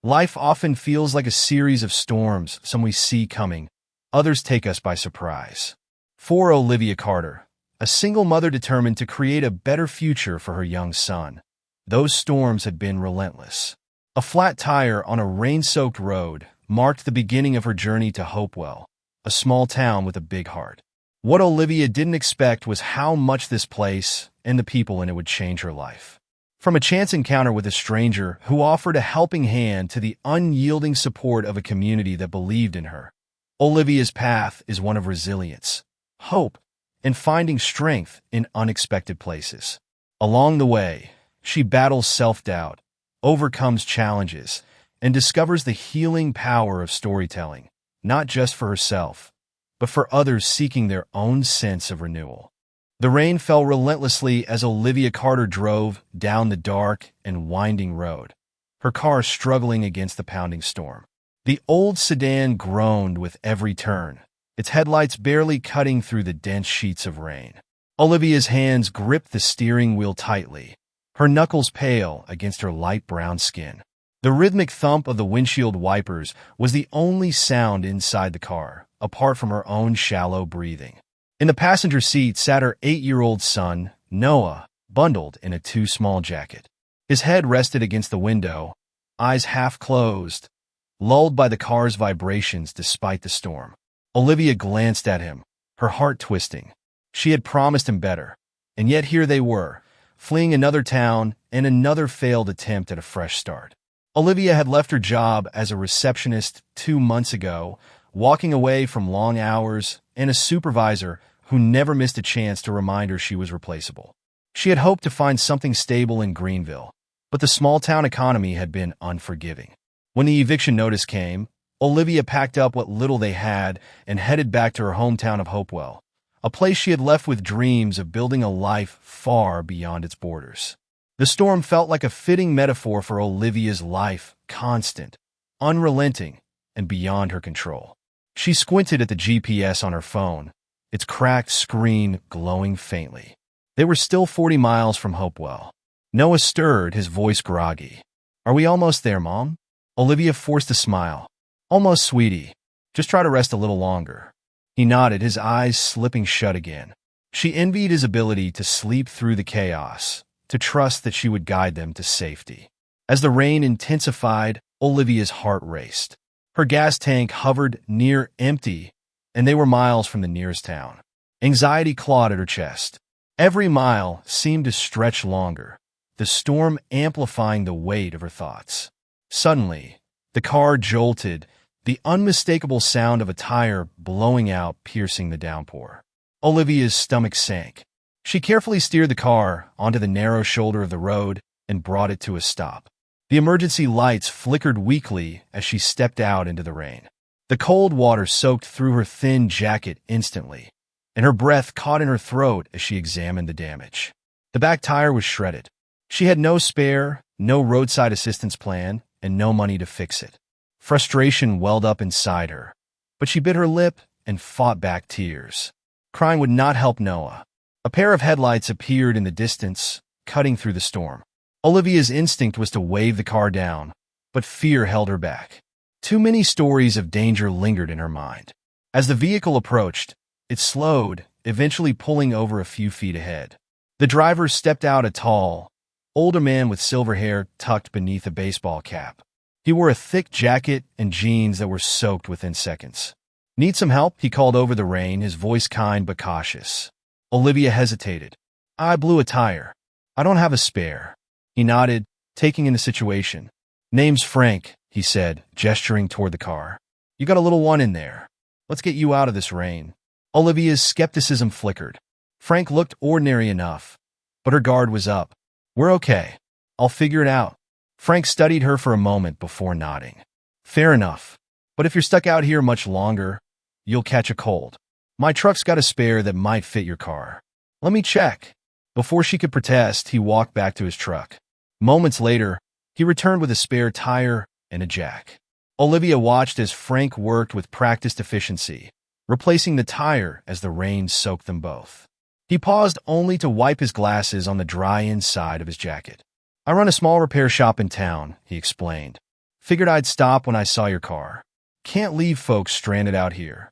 Life often feels like a series of storms, some we see coming, others take us by surprise. For Olivia Carter, a single mother determined to create a better future for her young son, those storms had been relentless. A flat tire on a rain-soaked road marked the beginning of her journey to Hopewell, a small town with a big heart. What Olivia didn't expect was how much this place and the people in it would change her life. From a chance encounter with a stranger who offered a helping hand to the unyielding support of a community that believed in her, Olivia's path is one of resilience, hope, and finding strength in unexpected places. Along the way, she battles self-doubt, overcomes challenges, and discovers the healing power of storytelling, not just for herself, but for others seeking their own sense of renewal. The rain fell relentlessly as Olivia Carter drove down the dark and winding road, her car struggling against the pounding storm. The old sedan groaned with every turn, its headlights barely cutting through the dense sheets of rain. Olivia's hands gripped the steering wheel tightly, her knuckles pale against her light brown skin. The rhythmic thump of the windshield wipers was the only sound inside the car, apart from her own shallow breathing. In the passenger seat sat her 8-year-old son, Noah, bundled in a too-small jacket. His head rested against the window, eyes half closed, lulled by the car's vibrations despite the storm. Olivia glanced at him, her heart twisting. She had promised him better, and yet here they were, fleeing another town and another failed attempt at a fresh start. Olivia had left her job as a receptionist 2 months ago, walking away from long hours and a supervisor who never missed a chance to remind her she was replaceable. She had hoped to find something stable in Greenville, but the small-town economy had been unforgiving. When the eviction notice came, Olivia packed up what little they had and headed back to her hometown of Hopewell, a place she had left with dreams of building a life far beyond its borders. The storm felt like a fitting metaphor for Olivia's life, constant, unrelenting, and beyond her control. She squinted at the GPS on her phone, its cracked screen glowing faintly. They were still 40 miles from Hopewell. Noah stirred, his voice groggy. "Are we almost there, Mom?" Olivia forced a smile. "Almost, sweetie. Just try to rest a little longer." He nodded, his eyes slipping shut again. She envied his ability to sleep through the chaos, to trust that she would guide them to safety. As the rain intensified, Olivia's heart raced. Her gas tank hovered near empty, and they were miles from the nearest town. Anxiety clawed at her chest. Every mile seemed to stretch longer, the storm amplifying the weight of her thoughts. Suddenly, the car jolted, the unmistakable sound of a tire blowing out, piercing the downpour. Olivia's stomach sank. She carefully steered the car onto the narrow shoulder of the road and brought it to a stop. The emergency lights flickered weakly as she stepped out into the rain. The cold water soaked through her thin jacket instantly, and her breath caught in her throat as she examined the damage. The back tire was shredded. She had no spare, no roadside assistance plan, and no money to fix it. Frustration welled up inside her, but she bit her lip and fought back tears. Crying would not help Noah. A pair of headlights appeared in the distance, cutting through the storm. Olivia's instinct was to wave the car down, but fear held her back. Too many stories of danger lingered in her mind. As the vehicle approached, it slowed, eventually pulling over a few feet ahead. The driver stepped out, a tall, older man with silver hair tucked beneath a baseball cap. He wore a thick jacket and jeans that were soaked within seconds. "Need some help?" he called over the rain, his voice kind but cautious. Olivia hesitated. "I blew a tire. I don't have a spare." He nodded, taking in the situation. "Name's Frank," he said, gesturing toward the car. "You got a little one in there. Let's get you out of this rain." Olivia's skepticism flickered. Frank looked ordinary enough, but her guard was up. "We're okay. I'll figure it out." Frank studied her for a moment before nodding. "Fair enough. But if you're stuck out here much longer, you'll catch a cold. My truck's got a spare that might fit your car. Let me check." Before she could protest, he walked back to his truck. Moments later, he returned with a spare tire and a jack. Olivia watched as Frank worked with practiced efficiency, replacing the tire as the rain soaked them both. He paused only to wipe his glasses on the dry inside of his jacket. "I run a small repair shop in town," he explained. Figured I'd stop when I saw your car. Can't leave folks stranded out here."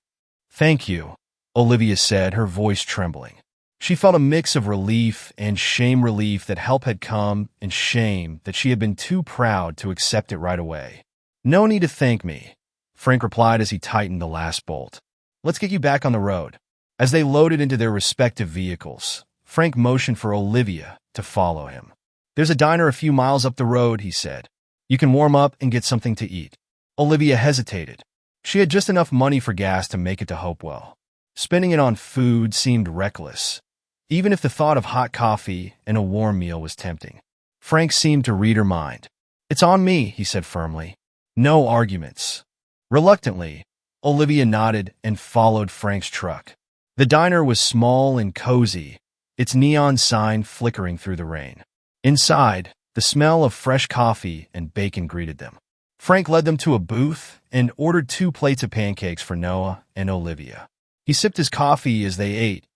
"Thank you," Olivia said, her voice trembling. She felt a mix of relief and shame, relief that help had come and shame that she had been too proud to accept it right away. "No need to thank me," Frank replied as he tightened the last bolt. "Let's get you back on the road." As they loaded into their respective vehicles, Frank motioned for Olivia to follow him. "There's a diner a few miles up the road," he said. "You can warm up and get something to eat." Olivia hesitated. She had just enough money for gas to make it to Hopewell. Spending it on food seemed reckless, even if the thought of hot coffee and a warm meal was tempting. Frank seemed to read her mind. "It's on me," he said firmly. "No arguments." Reluctantly, Olivia nodded and followed Frank's truck. The diner was small and cozy, its neon sign flickering through the rain. Inside, the smell of fresh coffee and bacon greeted them. Frank led them to a booth and ordered 2 plates of pancakes for Noah and Olivia. He sipped his coffee as they ate,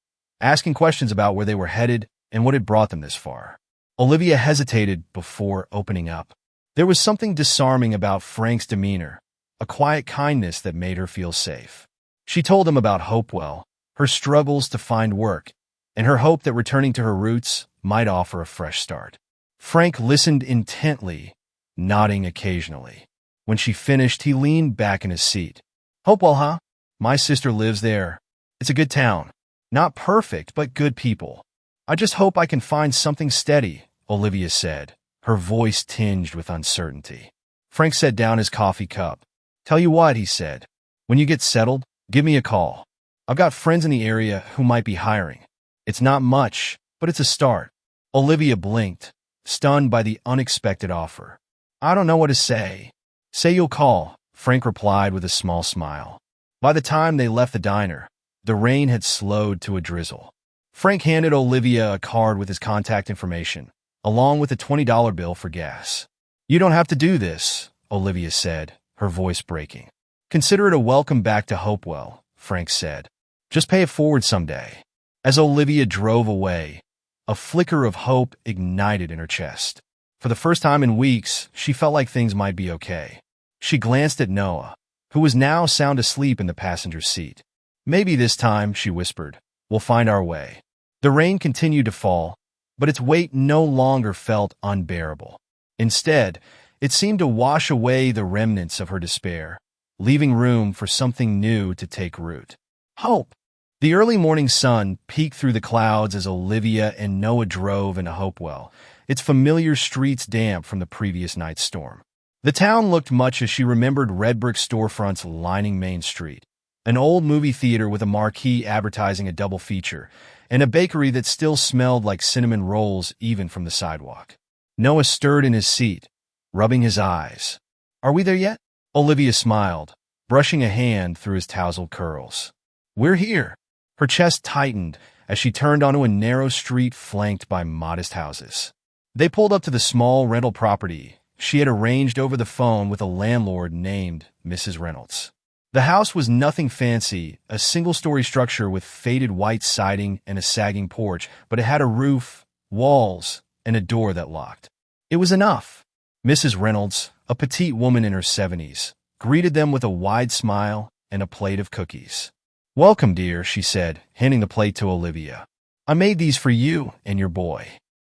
asking questions about where they were headed and what had brought them this far. Olivia hesitated before opening up. There was something disarming about Frank's demeanor, a quiet kindness that made her feel safe. She told him about Hopewell, her struggles to find work, and her hope that returning to her roots might offer a fresh start. Frank listened intently, nodding occasionally. When she finished, he leaned back in his seat. "Hopewell, huh? My sister lives there. It's a good town. Not perfect, but good people. I just hope I can find something steady," Olivia said, her voice tinged with uncertainty. Frank set down his coffee cup. "Tell you what," he said. "When you get settled, give me a call. I've got friends in the area who might be hiring. It's not much, but it's a start." Olivia blinked, stunned by the unexpected offer. "I don't know what to say." "Say you'll call," Frank replied with a small smile. By the time they left the diner, the rain had slowed to a drizzle. Frank handed Olivia a card with his contact information, along with a $20 bill for gas. "You don't have to do this," Olivia said, her voice breaking. "Consider it a welcome back to Hopewell," Frank said. "Just pay it forward someday." As Olivia drove away, a flicker of hope ignited in her chest. For the first time in weeks, she felt like things might be okay. She glanced at Noah, who was now sound asleep in the passenger seat. "Maybe this time," she whispered, "we'll find our way." The rain continued to fall, but its weight no longer felt unbearable. Instead, it seemed to wash away the remnants of her despair, leaving room for something new to take root. Hope. The early morning sun peeked through the clouds as Olivia and Noah drove into Hopewell, its familiar streets damp from the previous night's storm. The town looked much as she remembered: red brick storefronts lining Main Street, an old movie theater with a marquee advertising a double feature, and a bakery that still smelled like cinnamon rolls even from the sidewalk. Noah stirred in his seat, rubbing his eyes. "Are we there yet?" Olivia smiled, brushing a hand through his tousled curls. "We're here." Her chest tightened as she turned onto a narrow street flanked by modest houses. They pulled up to the small rental property she had arranged over the phone with a landlord named Mrs. Reynolds. The house was nothing fancy, a single-story structure with faded white siding and a sagging porch, but it had a roof, walls, and a door that locked. It was enough. Mrs. Reynolds, a petite woman in her 70s, greeted them with a wide smile and a plate of cookies. "Welcome, dear," she said, handing the plate to Olivia. "I made these for you and your boy."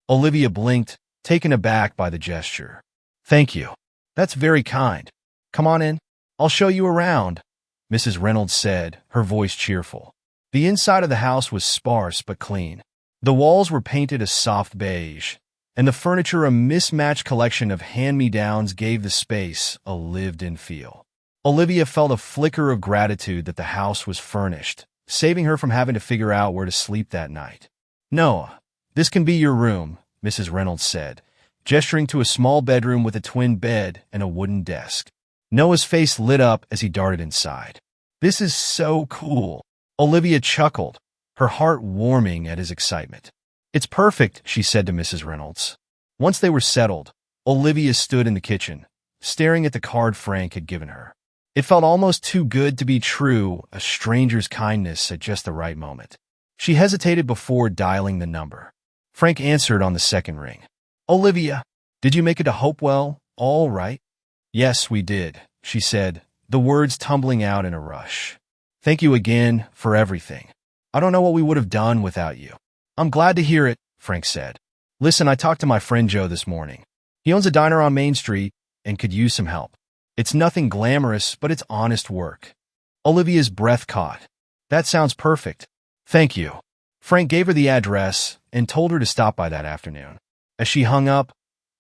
Olivia blinked, taken aback by the gesture. "Thank you. That's very kind. Come on in. I'll show you around," Mrs. Reynolds said, her voice cheerful. The inside of the house was sparse but clean. The walls were painted a soft beige, and the furniture a mismatched collection of hand-me-downs gave the space a lived-in feel. Olivia felt a flicker of gratitude that the house was furnished, saving her from having to figure out where to sleep that night. "Noah, this can be your room," Mrs. Reynolds said, gesturing to a small bedroom with a twin bed and a wooden desk. Noah's face lit up as he darted inside. "This is so cool." Olivia chuckled, her heart warming at his excitement. "It's perfect," she said to Mrs. Reynolds. Once they were settled, Olivia stood in the kitchen, staring at the card Frank had given her. It felt almost too good to be true, a stranger's kindness at just the right moment. She hesitated before dialing the number. Frank answered on the second ring. "Olivia, did you make it to Hopewell all right?" Yes, we did, she said, the words tumbling out in a rush. Thank you again for everything. I don't know what we would have done without you. I'm glad to hear it, Frank said. Listen, I talked to my friend Joe this morning. He owns a diner on Main Street and could use some help. It's nothing glamorous, but it's honest work. Olivia's breath caught. That sounds perfect. Thank you. Frank gave her the address and told her to stop by that afternoon. As she hung up,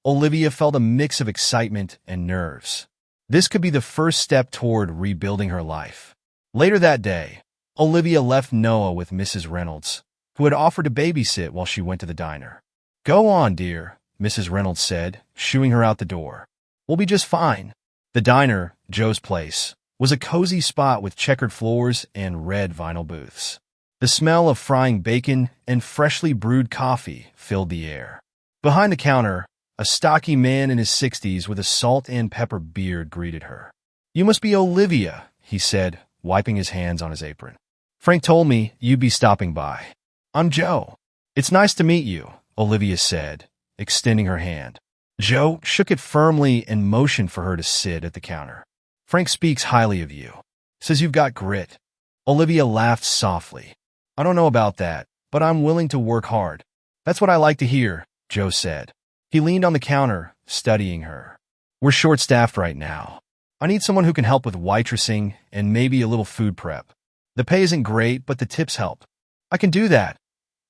Olivia felt a mix of excitement and nerves. This could be the first step toward rebuilding her life. Later that day, Olivia left Noah with Mrs. Reynolds, who had offered to babysit while she went to the diner. Go on, dear, Mrs. Reynolds said, shooing her out the door. We'll be just fine. The diner, Joe's place, was a cozy spot with checkered floors and red vinyl booths. The smell of frying bacon and freshly brewed coffee filled the air. Behind the counter, a stocky man in his 60s with a salt and pepper beard greeted her. You must be Olivia, he said, wiping his hands on his apron. Frank told me you'd be stopping by. I'm Joe. It's nice to meet you, Olivia said, extending her hand. Joe shook it firmly and motioned for her to sit at the counter. Frank speaks highly of you. Says you've got grit. Olivia laughed softly. I don't know about that, but I'm willing to work hard. That's what I like to hear, Joe said. He leaned on the counter, studying her. We're short-staffed right now. I need someone who can help with waitressing and maybe a little food prep. The pay isn't great, but the tips help. I can do that,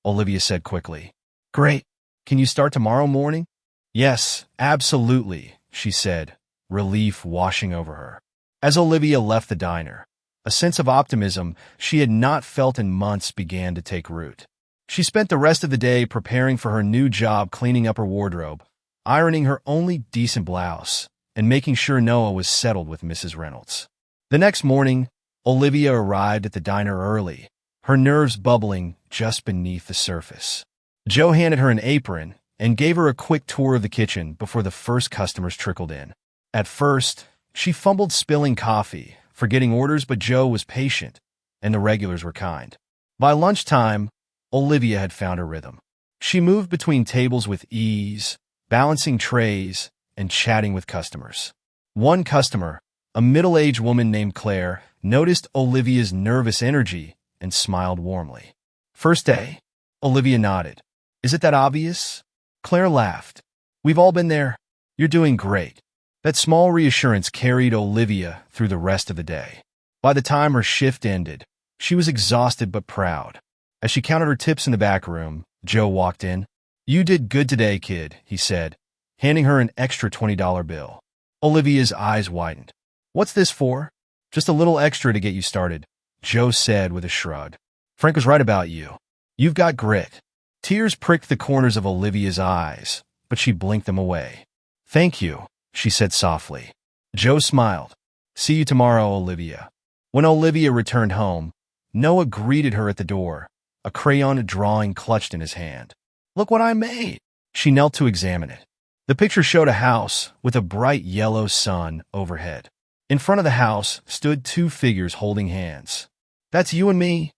Olivia said quickly. Great. Can you start tomorrow morning? Yes, absolutely, she said, relief washing over her. As Olivia left the diner, a sense of optimism she had not felt in months began to take root. She spent the rest of the day preparing for her new job, cleaning up her wardrobe, ironing her only decent blouse, and making sure Noah was settled with Mrs. Reynolds. The next morning, Olivia arrived at the diner early, her nerves bubbling just beneath the surface. Joe handed her an apron and gave her a quick tour of the kitchen before the first customers trickled in. At first, she fumbled spilling coffee, forgetting orders, but Joe was patient, and the regulars were kind. By lunchtime, Olivia had found her rhythm. She moved between tables with ease, balancing trays and chatting with customers. One customer, a middle-aged woman named Claire, noticed Olivia's nervous energy and smiled warmly. First day? Olivia nodded. Is it that obvious? Claire laughed. We've all been there. You're doing great. That small reassurance carried Olivia through the rest of the day. By the time her shift ended, she was exhausted but proud. As she counted her tips in the back room, Joe walked in. You did good today, kid, he said, handing her an extra $20 bill. Olivia's eyes widened. What's this for? Just a little extra to get you started, Joe said with a shrug. Frank was right about you. You've got grit. Tears pricked the corners of Olivia's eyes, but she blinked them away. Thank you, she said softly. Joe smiled. See you tomorrow, Olivia. When Olivia returned home, Noah greeted her at the door, a crayon drawing clutched in his hand. Look what I made! She knelt to examine it. The picture showed a house with a bright yellow sun overhead. In front of the house stood two figures holding hands. That's you and me,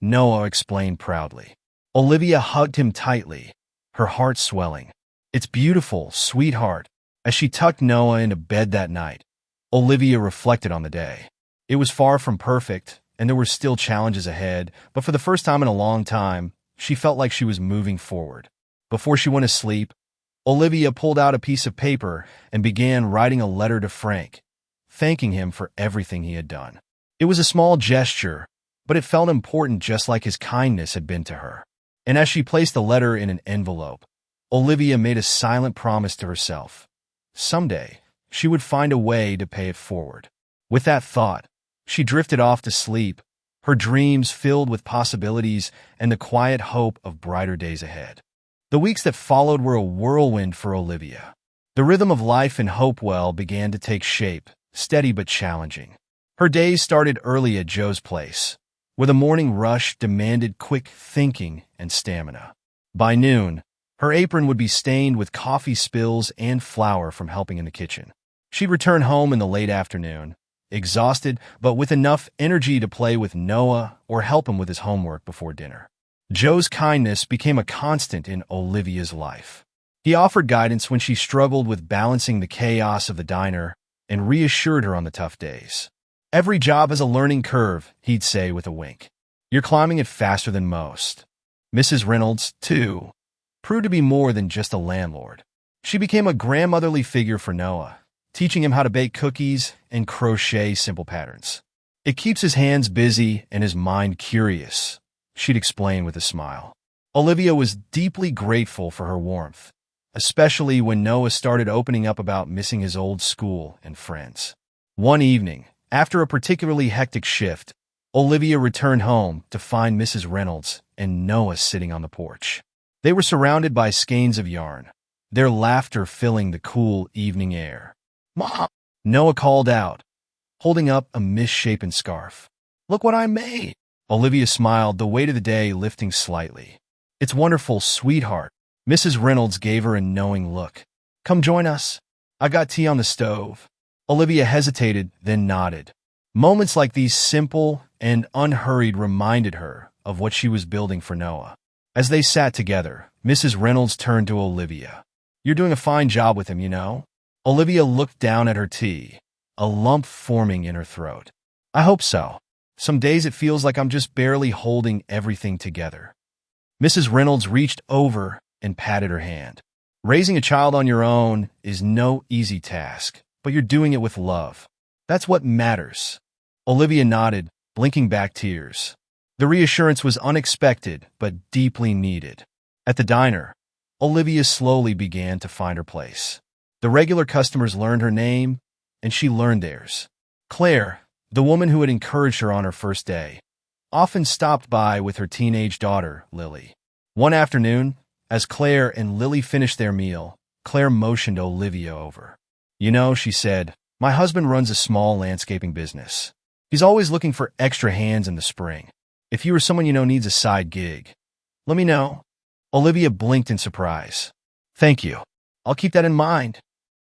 Noah explained proudly. Olivia hugged him tightly, her heart swelling. It's beautiful, sweetheart. As she tucked Noah into bed that night, Olivia reflected on the day. It was far from perfect, and there were still challenges ahead, but for the first time in a long time, she felt like she was moving forward. Before she went to sleep, Olivia pulled out a piece of paper and began writing a letter to Frank, thanking him for everything he had done. It was a small gesture, but it felt important just like his kindness had been to her. And as she placed the letter in an envelope, Olivia made a silent promise to herself. Someday, she would find a way to pay it forward. With that thought, she drifted off to sleep, her dreams filled with possibilities and the quiet hope of brighter days ahead. The weeks that followed were a whirlwind for Olivia. The rhythm of life in Hopewell began to take shape, steady but challenging. Her days started early at Joe's place, where the morning rush demanded quick thinking and stamina. By noon, her apron would be stained with coffee spills and flour from helping in the kitchen. She'd return home in the late afternoon, exhausted but with enough energy to play with Noah or help him with his homework before dinner. Joe's kindness became a constant in Olivia's life. He offered guidance when she struggled with balancing the chaos of the diner and reassured her on the tough days. Every job has a learning curve, he'd say with a wink. You're climbing it faster than most. Mrs. Reynolds, too, proved to be more than just a landlord. She became a grandmotherly figure for Noah, teaching him how to bake cookies and crochet simple patterns. It keeps his hands busy and his mind curious, she'd explain with a smile. Olivia was deeply grateful for her warmth, especially when Noah started opening up about missing his old school and friends. One evening, after a particularly hectic shift, Olivia returned home to find Mrs. Reynolds and Noah sitting on the porch. They were surrounded by skeins of yarn, their laughter filling the cool evening air. "Mom!" Noah called out, holding up a misshapen scarf. "Look what I made!" Olivia smiled, the weight of the day lifting slightly. "It's wonderful, sweetheart." Mrs. Reynolds gave her a knowing look. "Come join us. I got tea on the stove." Olivia hesitated, then nodded. Moments like these, simple and unhurried, reminded her of what she was building for Noah. As they sat together, Mrs. Reynolds turned to Olivia. "You're doing a fine job with him, you know." Olivia looked down at her tea, a lump forming in her throat. "I hope so. Some days it feels like I'm just barely holding everything together." Mrs. Reynolds reached over and patted her hand. "Raising a child on your own is no easy task, but you're doing it with love. That's what matters." Olivia nodded, blinking back tears. The reassurance was unexpected but deeply needed. At the diner, Olivia slowly began to find her place. The regular customers learned her name, and she learned theirs. Claire, the woman who had encouraged her on her first day, often stopped by with her teenage daughter, Lily. One afternoon, as Claire and Lily finished their meal, Claire motioned Olivia over. "You know," she said, "my husband runs a small landscaping business. He's always looking for extra hands in the spring. If you or someone you know needs a side gig, let me know." Olivia blinked in surprise. "Thank you. I'll keep that in mind."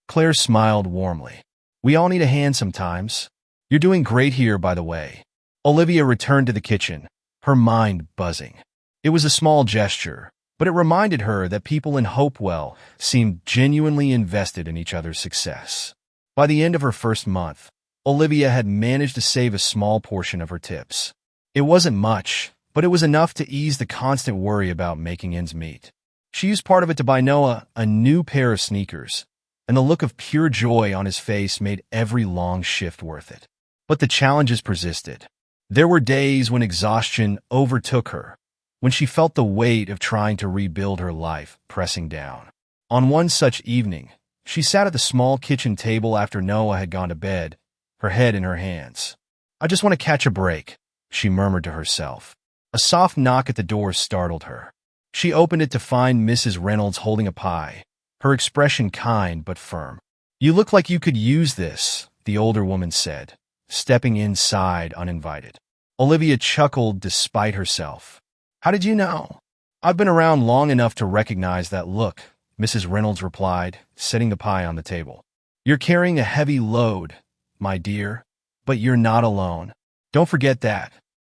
Claire smiled warmly. "We all need a hand sometimes. You're doing great here, by the way." Olivia returned to the kitchen, her mind buzzing. It was a small gesture, but it reminded her that people in Hopewell seemed genuinely invested in each other's success. By the end of her first month, Olivia had managed to save a small portion of her tips. It wasn't much, but it was enough to ease the constant worry about making ends meet. She used part of it to buy Noah a new pair of sneakers, and the look of pure joy on his face made every long shift worth it. But the challenges persisted. There were days when exhaustion overtook her, when she felt the weight of trying to rebuild her life pressing down. On one such evening, she sat at the small kitchen table after Noah had gone to bed, her head in her hands. "I just want to catch a break," she murmured to herself. A soft knock at the door startled her. She opened it to find Mrs. Reynolds holding a pie, her expression kind but firm. "You look like you could use this," the older woman said, stepping inside uninvited. Olivia chuckled despite herself. "How did you know?" "I've been around long enough to recognize that look," Mrs. Reynolds replied, setting the pie on the table. "You're carrying a heavy load, my dear, but you're not alone. Don't forget that."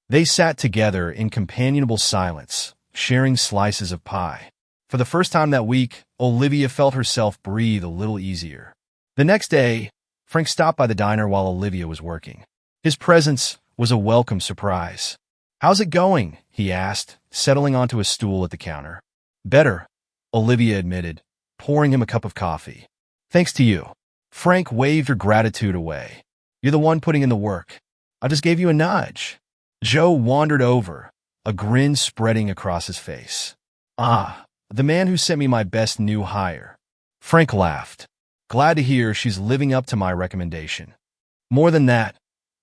They sat together in companionable silence, sharing slices of pie. For the first time that week, Olivia felt herself breathe a little easier. The next day, Frank stopped by the diner while Olivia was working. His presence was a welcome surprise. "How's it going?" he asked, settling onto a stool at the counter. "Better," Olivia admitted, pouring him a cup of coffee. "Thanks to you." Frank waved her gratitude away. "You're the one putting in the work. I just gave you a nudge." Joe wandered over, a grin spreading across his face. "Ah, the man who sent me my best new hire." Frank laughed. "Glad to hear she's living up to my recommendation." "More than that,"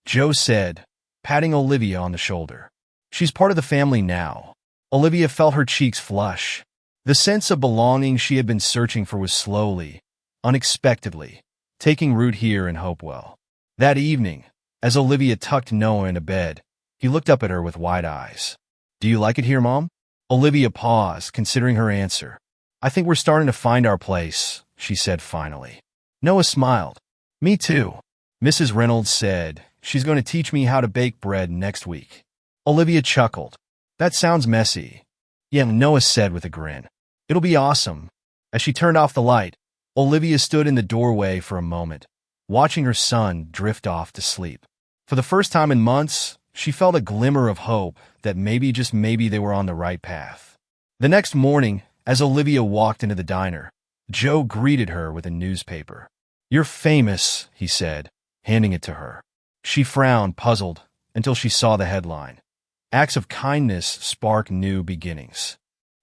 Joe said, patting Olivia on the shoulder. "She's part of the family now." Olivia felt her cheeks flush. The sense of belonging she had been searching for was slowly, unexpectedly, taking root here in Hopewell. That evening, as Olivia tucked Noah into bed, he looked up at her with wide eyes. "Do you like it here, Mom?" Olivia paused, considering her answer. "I think we're starting to find our place," she said finally. Noah smiled. "Me too." Mrs. Reynolds said, "She's going to teach me how to bake bread next week." Olivia chuckled. "That sounds messy." "Yeah," Noah said with a grin. "It'll be awesome." As she turned off the light, Olivia stood in the doorway for a moment, watching her son drift off to sleep. For the first time in months, she felt a glimmer of hope that maybe, just maybe, they were on the right path. The next morning, as Olivia walked into the diner, Joe greeted her with a newspaper. "You're famous," he said, handing it to her. She frowned, puzzled, until she saw the headline. "Acts of kindness spark new beginnings."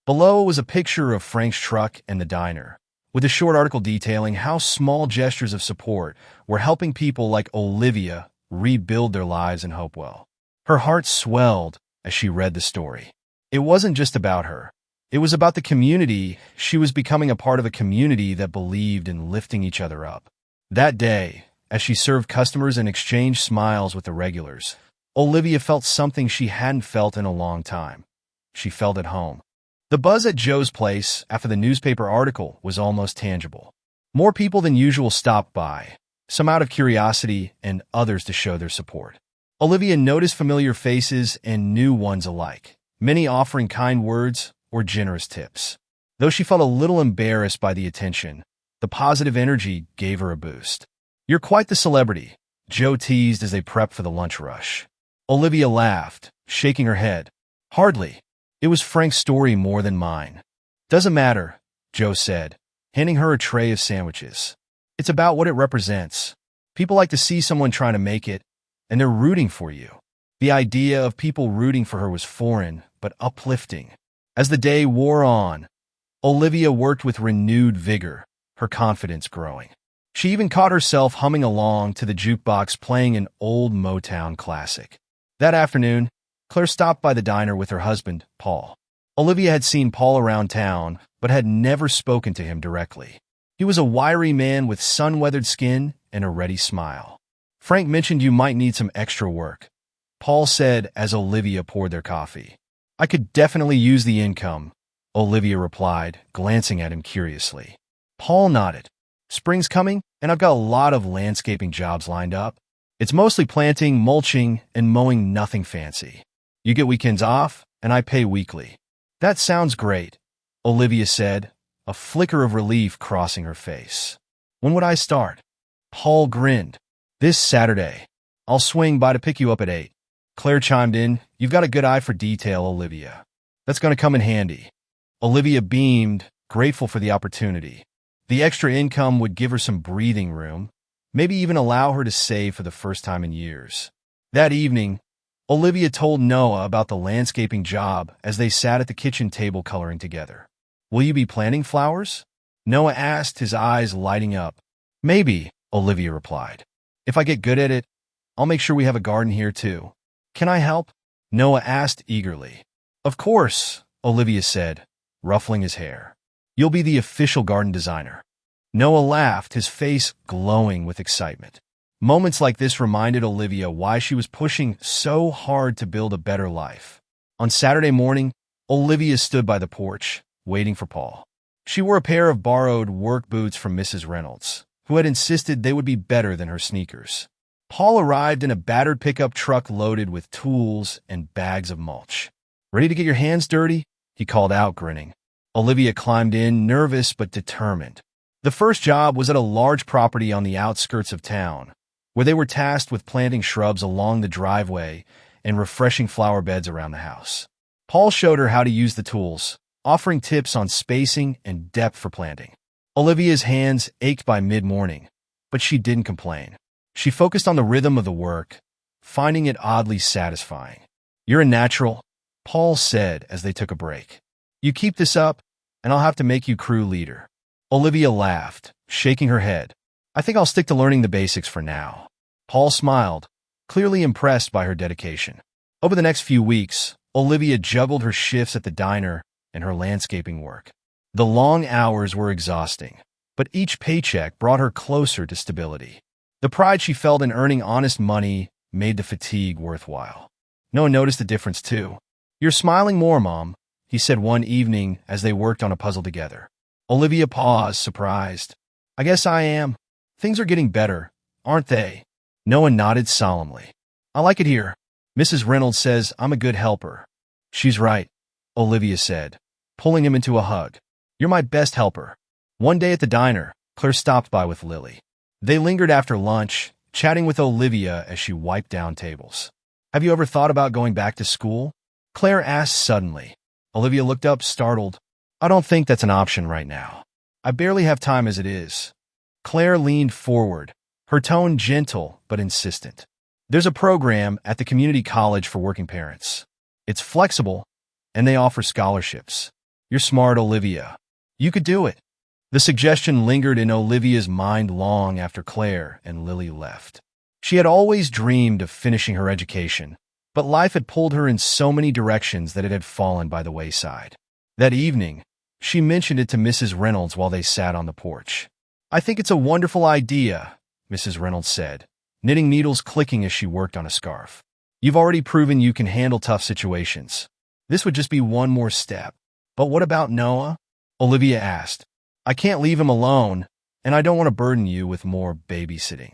Below was a picture of Frank's truck and the diner, with a short article detailing how small gestures of support were helping people like Olivia rebuild their lives in Hopewell. Her heart swelled as she read the story. It wasn't just about her. It was about the community. She was becoming a part of a community that believed in lifting each other up. That day, as she served customers and exchanged smiles with the regulars, Olivia felt something she hadn't felt in a long time. She felt at home. The buzz at Joe's place after the newspaper article was almost tangible. More people than usual stopped by, some out of curiosity and others to show their support. Olivia noticed familiar faces and new ones alike, many offering kind words or generous tips. Though she felt a little embarrassed by the attention, the positive energy gave her a boost. "You're quite the celebrity," Joe teased as they prepped for the lunch rush. Olivia laughed, shaking her head. "Hardly. It was Frank's story more than mine." "Doesn't matter," Joe said, handing her a tray of sandwiches. "It's about what it represents. People like to see someone trying to make it, and they're rooting for you." The idea of people rooting for her was foreign, but uplifting. As the day wore on, Olivia worked with renewed vigor, her confidence growing. She even caught herself humming along to the jukebox playing an old Motown classic. That afternoon, Claire stopped by the diner with her husband, Paul. Olivia had seen Paul around town, but had never spoken to him directly. He was a wiry man with sun-weathered skin and a ready smile. "Frank mentioned you might need some extra work," Paul said as Olivia poured their coffee. "I could definitely use the income," Olivia replied, glancing at him curiously. Paul nodded. "Spring's coming, and I've got a lot of landscaping jobs lined up. It's mostly planting, mulching, and mowing, nothing fancy. You get weekends off, and I pay weekly." "That sounds great," Olivia said, a flicker of relief crossing her face. "When would I start?" Paul grinned. "This Saturday. I'll swing by to pick you up at 8. Claire chimed in. "You've got a good eye for detail, Olivia. That's going to come in handy." Olivia beamed, grateful for the opportunity. The extra income would give her some breathing room, maybe even allow her to save for the first time in years. That evening, Olivia told Noah about the landscaping job as they sat at the kitchen table coloring together. "Will you be planting flowers?" Noah asked, his eyes lighting up. "Maybe," Olivia replied. "If I get good at it, I'll make sure we have a garden here too." "Can I help?" Noah asked eagerly. "Of course," Olivia said, ruffling his hair. "You'll be the official garden designer." Noah laughed, his face glowing with excitement. Moments like this reminded Olivia why she was pushing so hard to build a better life. On Saturday morning, Olivia stood by the porch, waiting for Paul. She wore a pair of borrowed work boots from Mrs. Reynolds, who had insisted they would be better than her sneakers. Paul arrived in a battered pickup truck loaded with tools and bags of mulch. "Ready to get your hands dirty?" he called out, grinning. Olivia climbed in, nervous but determined. The first job was at a large property on the outskirts of town, where they were tasked with planting shrubs along the driveway and refreshing flower beds around the house. Paul showed her how to use the tools, offering tips on spacing and depth for planting. Olivia's hands ached by mid-morning, but she didn't complain. She focused on the rhythm of the work, finding it oddly satisfying. "You're a natural," Paul said as they took a break. "You keep this up, and I'll have to make you crew leader." Olivia laughed, shaking her head. "I think I'll stick to learning the basics for now." Paul smiled, clearly impressed by her dedication. Over the next few weeks, Olivia juggled her shifts at the diner and her landscaping work. The long hours were exhausting, but each paycheck brought her closer to stability. The pride she felt in earning honest money made the fatigue worthwhile. Noah noticed the difference too. "You're smiling more, Mom," he said one evening as they worked on a puzzle together. Olivia paused, surprised. "I guess I am. Things are getting better, aren't they?" Noah nodded solemnly. "I like it here. Mrs. Reynolds says I'm a good helper." "She's right," Olivia said, pulling him into a hug. "You're my best helper." One day at the diner, Claire stopped by with Lily. They lingered after lunch, chatting with Olivia as she wiped down tables. Have you ever thought about going back to school? Claire asked suddenly. Olivia looked up, startled. I don't think that's an option right now. I barely have time as it is. Claire leaned forward, her tone gentle but insistent. There's a program at the community college for working parents. It's flexible, and they offer scholarships. You're smart, Olivia. You could do it. The suggestion lingered in Olivia's mind long after Claire and Lily left. She had always dreamed of finishing her education, but life had pulled her in so many directions that it had fallen by the wayside. That evening, she mentioned it to Mrs. Reynolds while they sat on the porch. I think it's a wonderful idea, Mrs. Reynolds said, knitting needles clicking as she worked on a scarf. You've already proven you can handle tough situations. This would just be one more step. But what about Noah? Olivia asked. I can't leave him alone, and I don't want to burden you with more babysitting.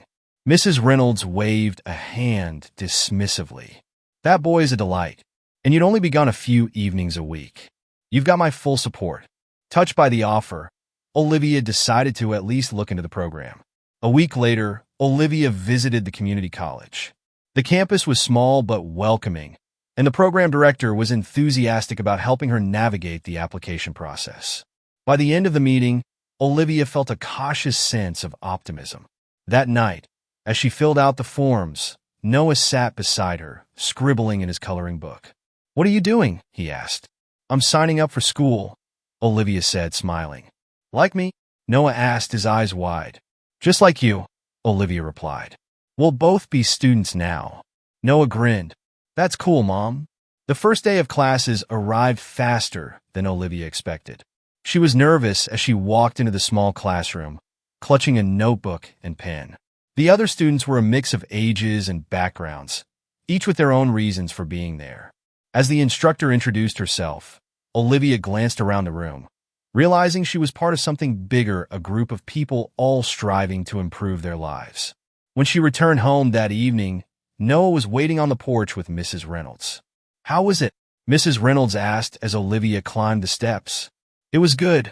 Mrs. Reynolds waved a hand dismissively. That boy is a delight, and you'd only be gone a few evenings a week. You've got my full support. Touched by the offer, Olivia decided to at least look into the program. A week later, Olivia visited the community college. The campus was small but welcoming, and the program director was enthusiastic about helping her navigate the application process. By the end of the meeting, Olivia felt a cautious sense of optimism. That night, as she filled out the forms, Noah sat beside her, scribbling in his coloring book. What are you doing? He asked. I'm signing up for school, Olivia said, smiling. Like me? Noah asked, his eyes wide. Just like you, Olivia replied. We'll both be students now. Noah grinned. That's cool, Mom. The first day of classes arrived faster than Olivia expected. She was nervous as she walked into the small classroom, clutching a notebook and pen. The other students were a mix of ages and backgrounds, each with their own reasons for being there. As the instructor introduced herself, Olivia glanced around the room, realizing she was part of something bigger, a group of people all striving to improve their lives. When she returned home that evening, Noah was waiting on the porch with Mrs. Reynolds. How was it? Mrs. Reynolds asked as Olivia climbed the steps. It was good,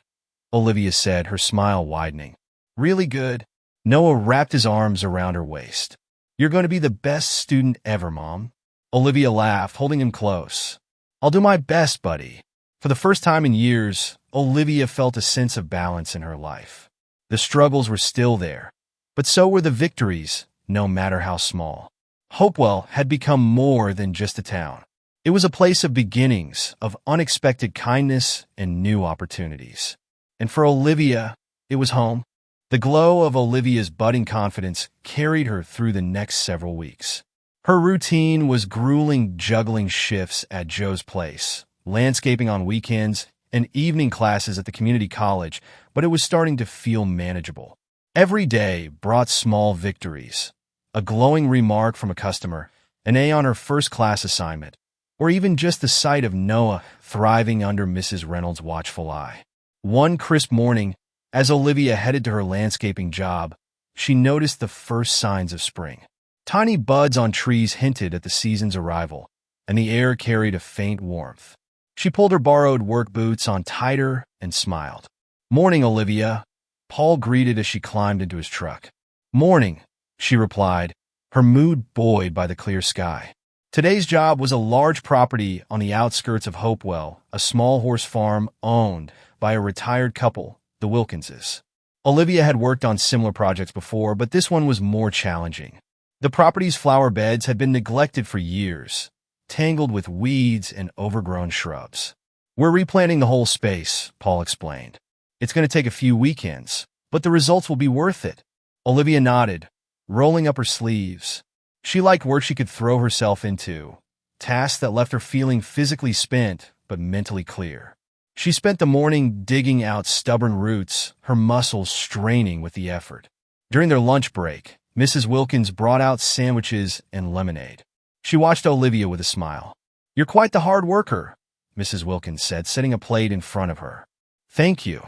Olivia said, her smile widening. Really good. Noah wrapped his arms around her waist. You're going to be the best student ever, Mom. Olivia laughed, holding him close. I'll do my best, buddy. For the first time in years, Olivia felt a sense of balance in her life. The struggles were still there, but so were the victories, no matter how small. Hopewell had become more than just a town. It was a place of beginnings, of unexpected kindness and new opportunities. And for Olivia, it was home. The glow of Olivia's budding confidence carried her through the next several weeks. Her routine was grueling, juggling shifts at Joe's place, landscaping on weekends, and evening classes at the community college, but it was starting to feel manageable. Every day brought small victories, a glowing remark from a customer, an A on her first class assignment, or even just the sight of Noah thriving under Mrs. Reynolds' watchful eye. One crisp morning, as Olivia headed to her landscaping job, she noticed the first signs of spring. Tiny buds on trees hinted at the season's arrival, and the air carried a faint warmth. She pulled her borrowed work boots on tighter and smiled. Morning, Olivia, Paul greeted as she climbed into his truck. Morning, she replied, her mood buoyed by the clear sky. Today's job was a large property on the outskirts of Hopewell, a small horse farm owned by a retired couple, the Wilkinses. Olivia had worked on similar projects before, but this one was more challenging. The property's flower beds had been neglected for years, tangled with weeds and overgrown shrubs. We're replanting the whole space, Paul explained. It's going to take a few weekends, but the results will be worth it. Olivia nodded, rolling up her sleeves. She liked work she could throw herself into, tasks that left her feeling physically spent but mentally clear. She spent the morning digging out stubborn roots, her muscles straining with the effort. During their lunch break, Mrs. Wilkins brought out sandwiches and lemonade. She watched Olivia with a smile. You're quite the hard worker, Mrs. Wilkins said, setting a plate in front of her. Thank you,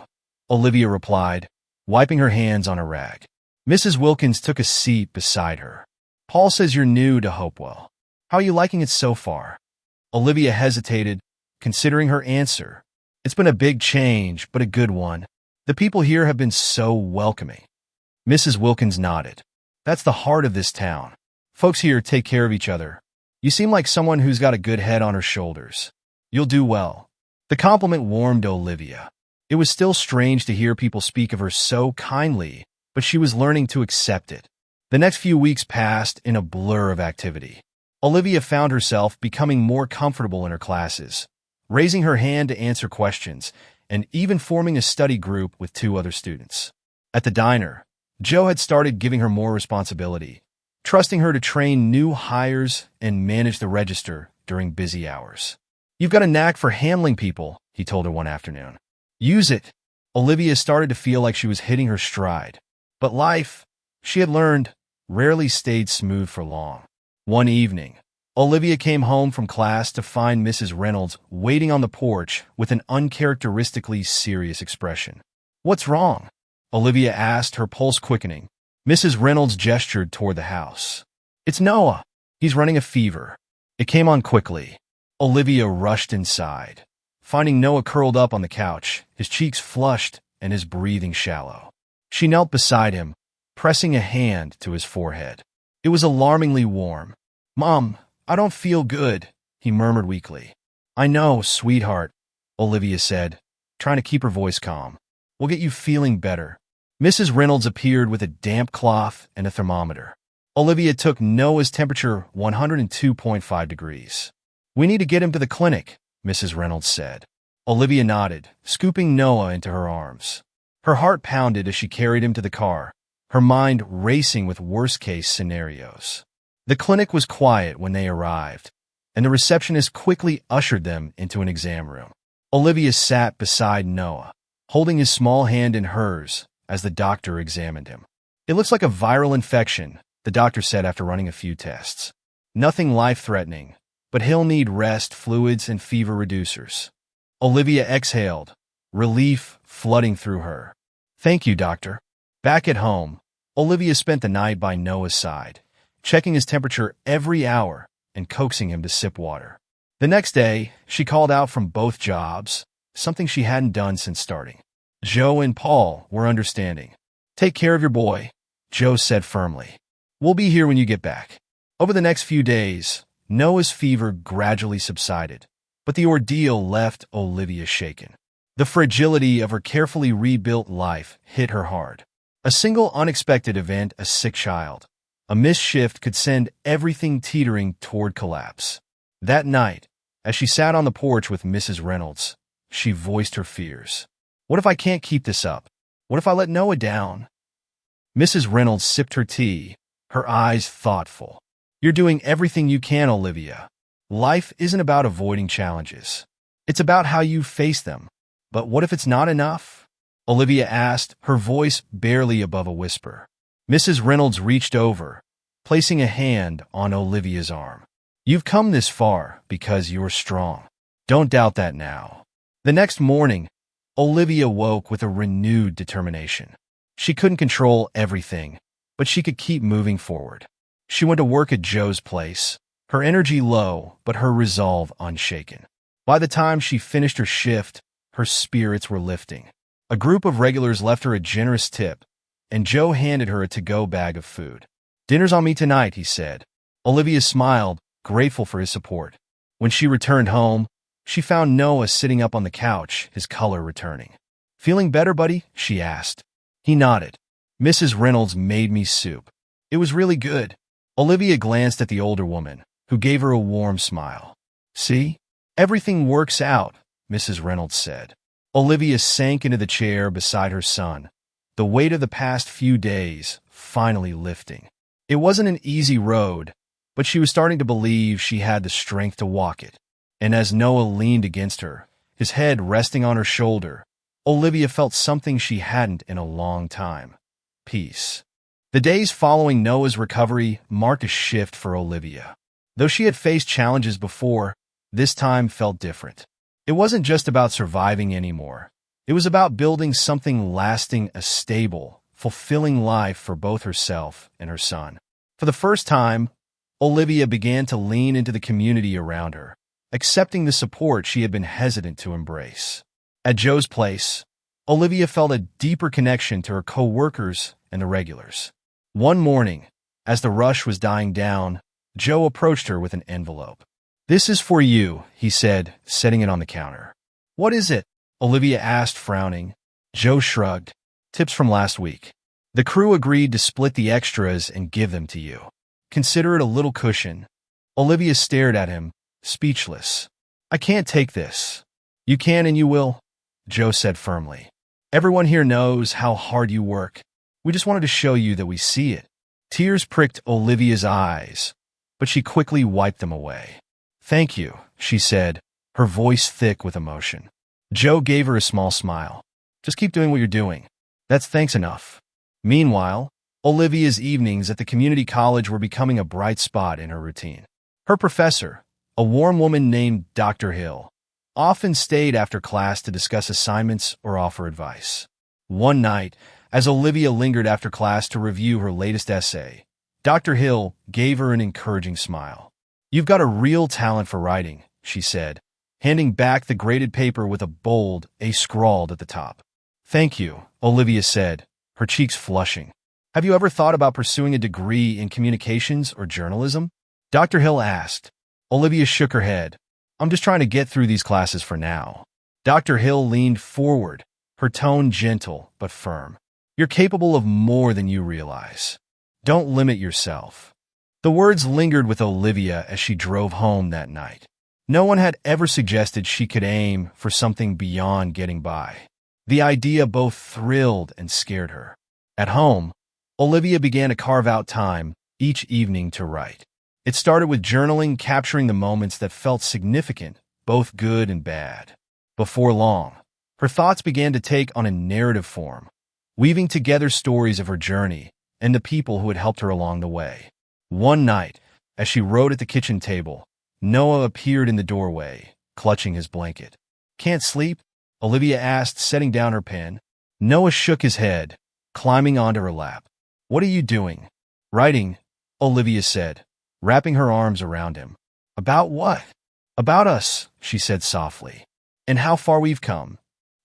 Olivia replied, wiping her hands on a rag. Mrs. Wilkins took a seat beside her. Paul says you're new to Hopewell. How are you liking it so far? Olivia hesitated, considering her answer. It's been a big change, but a good one. The people here have been so welcoming. Mrs. Wilkins nodded. That's the heart of this town. Folks here take care of each other. You seem like someone who's got a good head on her shoulders. You'll do well. The compliment warmed Olivia. It was still strange to hear people speak of her so kindly, but she was learning to accept it. The next few weeks passed in a blur of activity. Olivia found herself becoming more comfortable in her classes, raising her hand to answer questions, and even forming a study group with 2 other students. At the diner, Joe had started giving her more responsibility, trusting her to train new hires and manage the register during busy hours. You've got a knack for handling people, he told her one afternoon. Use it. Olivia started to feel like she was hitting her stride. But life, she had learned, rarely stayed smooth for long. One evening, Olivia came home from class to find Mrs. Reynolds waiting on the porch with an uncharacteristically serious expression. What's wrong? Olivia asked, her pulse quickening. Mrs. Reynolds gestured toward the house. It's Noah. He's running a fever. It came on quickly. Olivia rushed inside, finding Noah curled up on the couch, his cheeks flushed and his breathing shallow. She knelt beside him, pressing a hand to his forehead. It was alarmingly warm. Mom, I don't feel good, he murmured weakly. I know, sweetheart, Olivia said, trying to keep her voice calm. We'll get you feeling better. Mrs. Reynolds appeared with a damp cloth and a thermometer. Olivia took Noah's temperature 102.5 degrees. We need to get him to the clinic, Mrs. Reynolds said. Olivia nodded, scooping Noah into her arms. Her heart pounded as she carried him to the car, her mind racing with worst-case scenarios. The clinic was quiet when they arrived, and the receptionist quickly ushered them into an exam room. Olivia sat beside Noah, holding his small hand in hers as the doctor examined him. It looks like a viral infection, the doctor said after running a few tests. Nothing life-threatening, but he'll need rest, fluids, and fever reducers. Olivia exhaled, relief flooding through her. Thank you, doctor. Back at home, Olivia spent the night by Noah's side, checking his temperature every hour and coaxing him to sip water. The next day, she called out from both jobs, something she hadn't done since starting. Joe and Paul were understanding. Take care of your boy, Joe said firmly. We'll be here when you get back. Over the next few days, Noah's fever gradually subsided, but the ordeal left Olivia shaken. The fragility of her carefully rebuilt life hit her hard. A single unexpected event, a sick child, a missed shift could send everything teetering toward collapse. That night, as she sat on the porch with Mrs. Reynolds, she voiced her fears. What if I can't keep this up? What if I let Noah down? Mrs. Reynolds sipped her tea, her eyes thoughtful. You're doing everything you can, Olivia. Life isn't about avoiding challenges. It's about how you face them. But what if it's not enough? Olivia asked, her voice barely above a whisper. Mrs. Reynolds reached over, placing a hand on Olivia's arm. You've come this far because you're strong. Don't doubt that now. The next morning, Olivia woke with a renewed determination. She couldn't control everything, but she could keep moving forward. She went to work at Joe's place, her energy low, but her resolve unshaken. By the time she finished her shift, her spirits were lifting. A group of regulars left her a generous tip, and Joe handed her a to-go bag of food. Dinner's on me tonight, he said. Olivia smiled, grateful for his support. When she returned home, she found Noah sitting up on the couch, his color returning. Feeling better, buddy? She asked. He nodded. Mrs. Reynolds made me soup. It was really good. Olivia glanced at the older woman, who gave her a warm smile. See? Everything works out, Mrs. Reynolds said. Olivia sank into the chair beside her son, the weight of the past few days finally lifting. It wasn't an easy road, but she was starting to believe she had the strength to walk it. And as Noah leaned against her, his head resting on her shoulder, Olivia felt something she hadn't in a long time. Peace. The days following Noah's recovery marked a shift for Olivia. Though she had faced challenges before, this time felt different. It wasn't just about surviving anymore. It was about building something lasting, a stable, fulfilling life for both herself and her son. For the first time, Olivia began to lean into the community around her, accepting the support she had been hesitant to embrace. At Joe's place, Olivia felt a deeper connection to her co-workers and the regulars. One morning, as the rush was dying down, Joe approached her with an envelope. "This is for you," he said, setting it on the counter. "What is it?" Olivia asked, frowning. Joe shrugged. "Tips from last week. The crew agreed to split the extras and give them to you. Consider it a little cushion." Olivia stared at him, speechless. "I can't take this." "You can and you will," Joe said firmly. "Everyone here knows how hard you work. We just wanted to show you that we see it." Tears pricked Olivia's eyes, but she quickly wiped them away. "Thank you," she said, her voice thick with emotion. Joe gave her a small smile. "Just keep doing what you're doing. That's thanks enough." Meanwhile, Olivia's evenings at the community college were becoming a bright spot in her routine. Her professor, a warm woman named Dr. Hill, often stayed after class to discuss assignments or offer advice. One night, as Olivia lingered after class to review her latest essay, Dr. Hill gave her an encouraging smile. "You've got a real talent for writing," she said, handing back the graded paper with a bold A scrawled at the top. "Thank you," Olivia said, her cheeks flushing. "Have you ever thought about pursuing a degree in communications or journalism?" Dr. Hill asked. Olivia shook her head. "I'm just trying to get through these classes for now." Dr. Hill leaned forward, her tone gentle but firm. "You're capable of more than you realize. Don't limit yourself." The words lingered with Olivia as she drove home that night. No one had ever suggested she could aim for something beyond getting by. The idea both thrilled and scared her. At home, Olivia began to carve out time each evening to write. It started with journaling, capturing the moments that felt significant, both good and bad. Before long, her thoughts began to take on a narrative form, weaving together stories of her journey and the people who had helped her along the way. One night, as she wrote at the kitchen table, Noah appeared in the doorway, clutching his blanket. "Can't sleep?" Olivia asked, setting down her pen. Noah shook his head, climbing onto her lap. "What are you doing?" "Writing," Olivia said, wrapping her arms around him. "About what?" "About us," she said softly. "And how far we've come."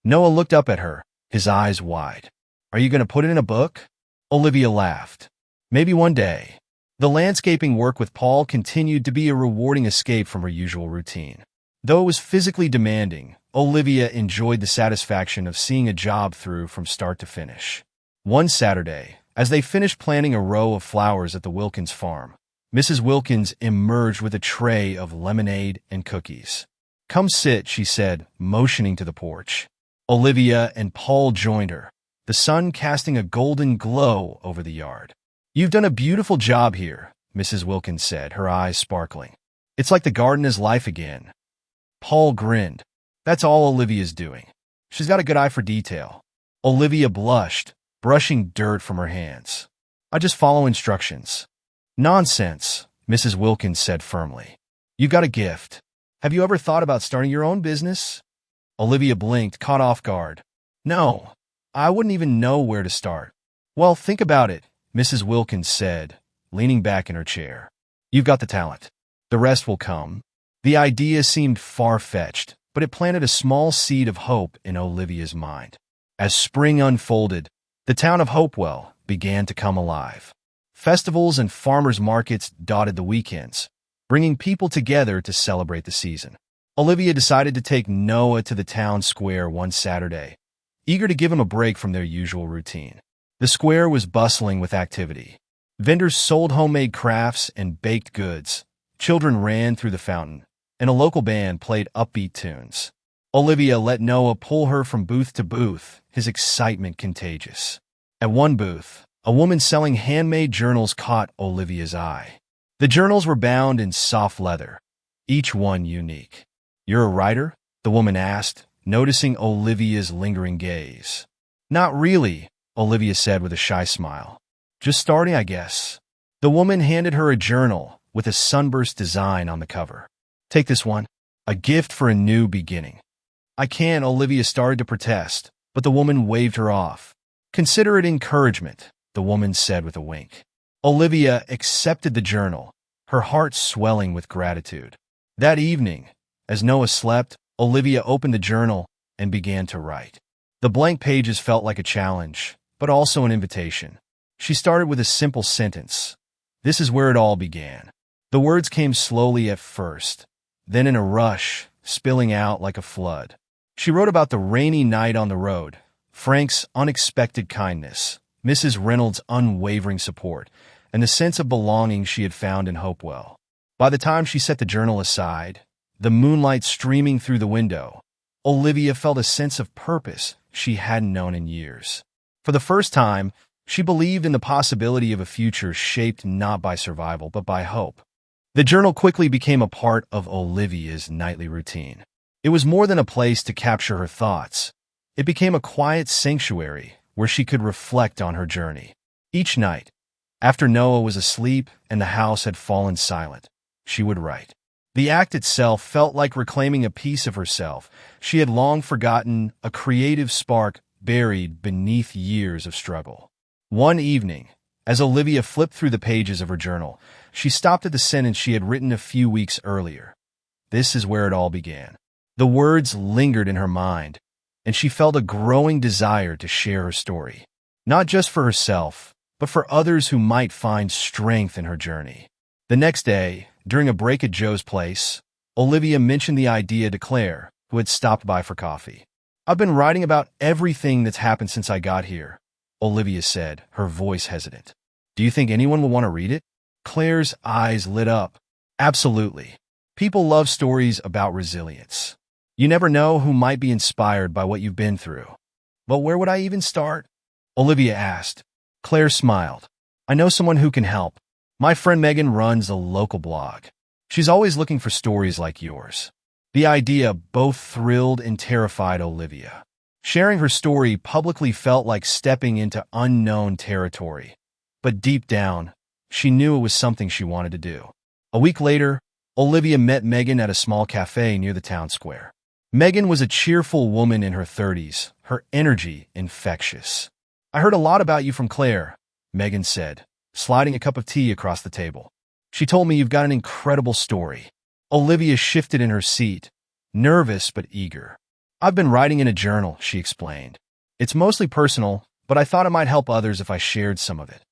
Noah looked up at her, his eyes wide. "Are you going to put it in a book?" Olivia laughed. "Maybe one day." The landscaping work with Paul continued to be a rewarding escape from her usual routine. Though it was physically demanding, Olivia enjoyed the satisfaction of seeing a job through from start to finish. One Saturday, as they finished planting a row of flowers at the Wilkins farm, Mrs. Wilkins emerged with a tray of lemonade and cookies. "Come sit," she said, motioning to the porch. Olivia and Paul joined her, the sun casting a golden glow over the yard. "You've done a beautiful job here," Mrs. Wilkins said, her eyes sparkling. "It's like the garden is life again." Paul grinned. "That's all Olivia's doing. She's got a good eye for detail." Olivia blushed, brushing dirt from her hands. "I just follow instructions." "Nonsense," Mrs. Wilkins said firmly. "You've got a gift. Have you ever thought about starting your own business?" Olivia blinked, caught off guard. "No, I wouldn't even know where to start." "Well, think about it," Mrs. Wilkins said, leaning back in her chair. "You've got the talent. The rest will come." The idea seemed far-fetched, but it planted a small seed of hope in Olivia's mind. As spring unfolded, the town of Hopewell began to come alive. Festivals and farmers' markets dotted the weekends, bringing people together to celebrate the season. Olivia decided to take Noah to the town square one Saturday, eager to give him a break from their usual routine. The square was bustling with activity. Vendors sold homemade crafts and baked goods, children ran through the fountain, and a local band played upbeat tunes. Olivia let Noah pull her from booth to booth, his excitement contagious. At one booth, a woman selling handmade journals caught Olivia's eye. The journals were bound in soft leather, each one unique. "You're a writer?" the woman asked, noticing Olivia's lingering gaze. "Not really," Olivia said with a shy smile. "Just starting, I guess." The woman handed her a journal with a sunburst design on the cover. "Take this one, a gift for a new beginning." "I can't," Olivia started to protest, but the woman waved her off. "Consider it encouragement," the woman said with a wink. Olivia accepted the journal, her heart swelling with gratitude. That evening, as Noah slept, Olivia opened the journal and began to write. The blank pages felt like a challenge, but also an invitation. She started with a simple sentence. This is where it all began. The words came slowly at first, then in a rush, spilling out like a flood. She wrote about the rainy night on the road, Frank's unexpected kindness, Mrs. Reynolds' unwavering support, and the sense of belonging she had found in Hopewell. By the time she set the journal aside, the moonlight streaming through the window, Olivia felt a sense of purpose she hadn't known in years. For the first time, she believed in the possibility of a future shaped not by survival but by hope. The journal quickly became a part of Olivia's nightly routine. It was more than a place to capture her thoughts. It became a quiet sanctuary where she could reflect on her journey. Each night, after Noah was asleep and the house had fallen silent, she would write. The act itself felt like reclaiming a piece of herself she had long forgotten, a creative spark buried beneath years of struggle. One evening, as Olivia flipped through the pages of her journal, she stopped at the sentence she had written a few weeks earlier. This is where it all began. The words lingered in her mind, and she felt a growing desire to share her story, not just for herself, but for others who might find strength in her journey. The next day, during a break at Joe's place, Olivia mentioned the idea to Claire, who had stopped by for coffee. I've been writing about everything that's happened since I got here, Olivia said, her voice hesitant. Do you think anyone will want to read it? Claire's eyes lit up. Absolutely. People love stories about resilience. You never know who might be inspired by what you've been through. But where would I even start? Olivia asked. Claire smiled. I know someone who can help. My friend Megan runs a local blog. She's always looking for stories like yours. The idea both thrilled and terrified Olivia. Sharing her story publicly felt like stepping into unknown territory. But deep down, she knew it was something she wanted to do. A week later, Olivia met Megan at a small cafe near the town square. Megan was a cheerful woman in her 30s, her energy infectious. I heard a lot about you from Claire, Megan said, sliding a cup of tea across the table. She told me you've got an incredible story. Olivia shifted in her seat, nervous but eager. I've been writing in a journal, she explained. It's mostly personal, but I thought it might help others if I shared some of it.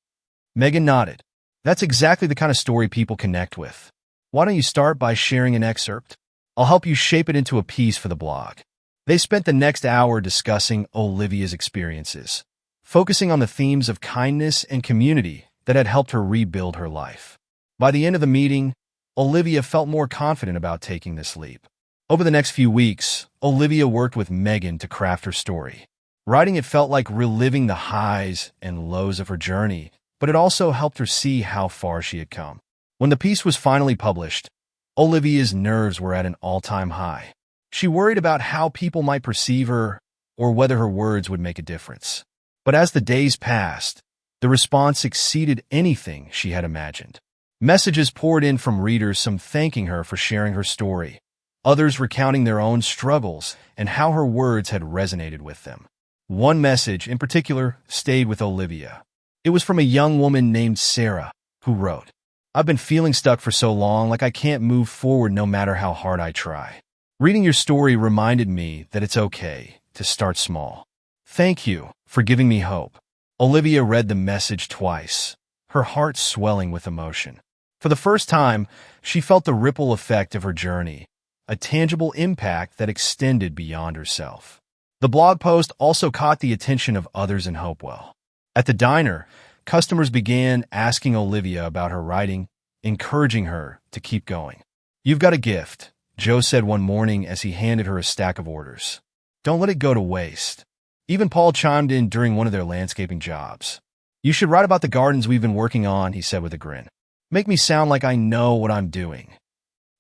Megan nodded. That's exactly the kind of story people connect with. Why don't you start by sharing an excerpt? I'll help you shape it into a piece for the blog. They spent the next hour discussing Olivia's experiences, focusing on the themes of kindness and community that had helped her rebuild her life. By the end of the meeting, Olivia felt more confident about taking this leap. Over the next few weeks, Olivia worked with Megan to craft her story. Writing it felt like reliving the highs and lows of her journey, but it also helped her see how far she had come. When the piece was finally published, Olivia's nerves were at an all-time high. She worried about how people might perceive her or whether her words would make a difference. But as the days passed, the response exceeded anything she had imagined. Messages poured in from readers, some thanking her for sharing her story, others recounting their own struggles and how her words had resonated with them. One message, in particular, stayed with Olivia. It was from a young woman named Sarah, who wrote, I've been feeling stuck for so long, like I can't move forward no matter how hard I try. Reading your story reminded me that it's okay to start small. Thank you for giving me hope. Olivia read the message twice, her heart swelling with emotion. For the first time, she felt the ripple effect of her journey, a tangible impact that extended beyond herself. The blog post also caught the attention of others in Hopewell. At the diner, customers began asking Olivia about her writing, encouraging her to keep going. You've got a gift, Joe said one morning as he handed her a stack of orders. Don't let it go to waste. Even Paul chimed in during one of their landscaping jobs. You should write about the gardens we've been working on, he said with a grin. Make me sound like I know what I'm doing.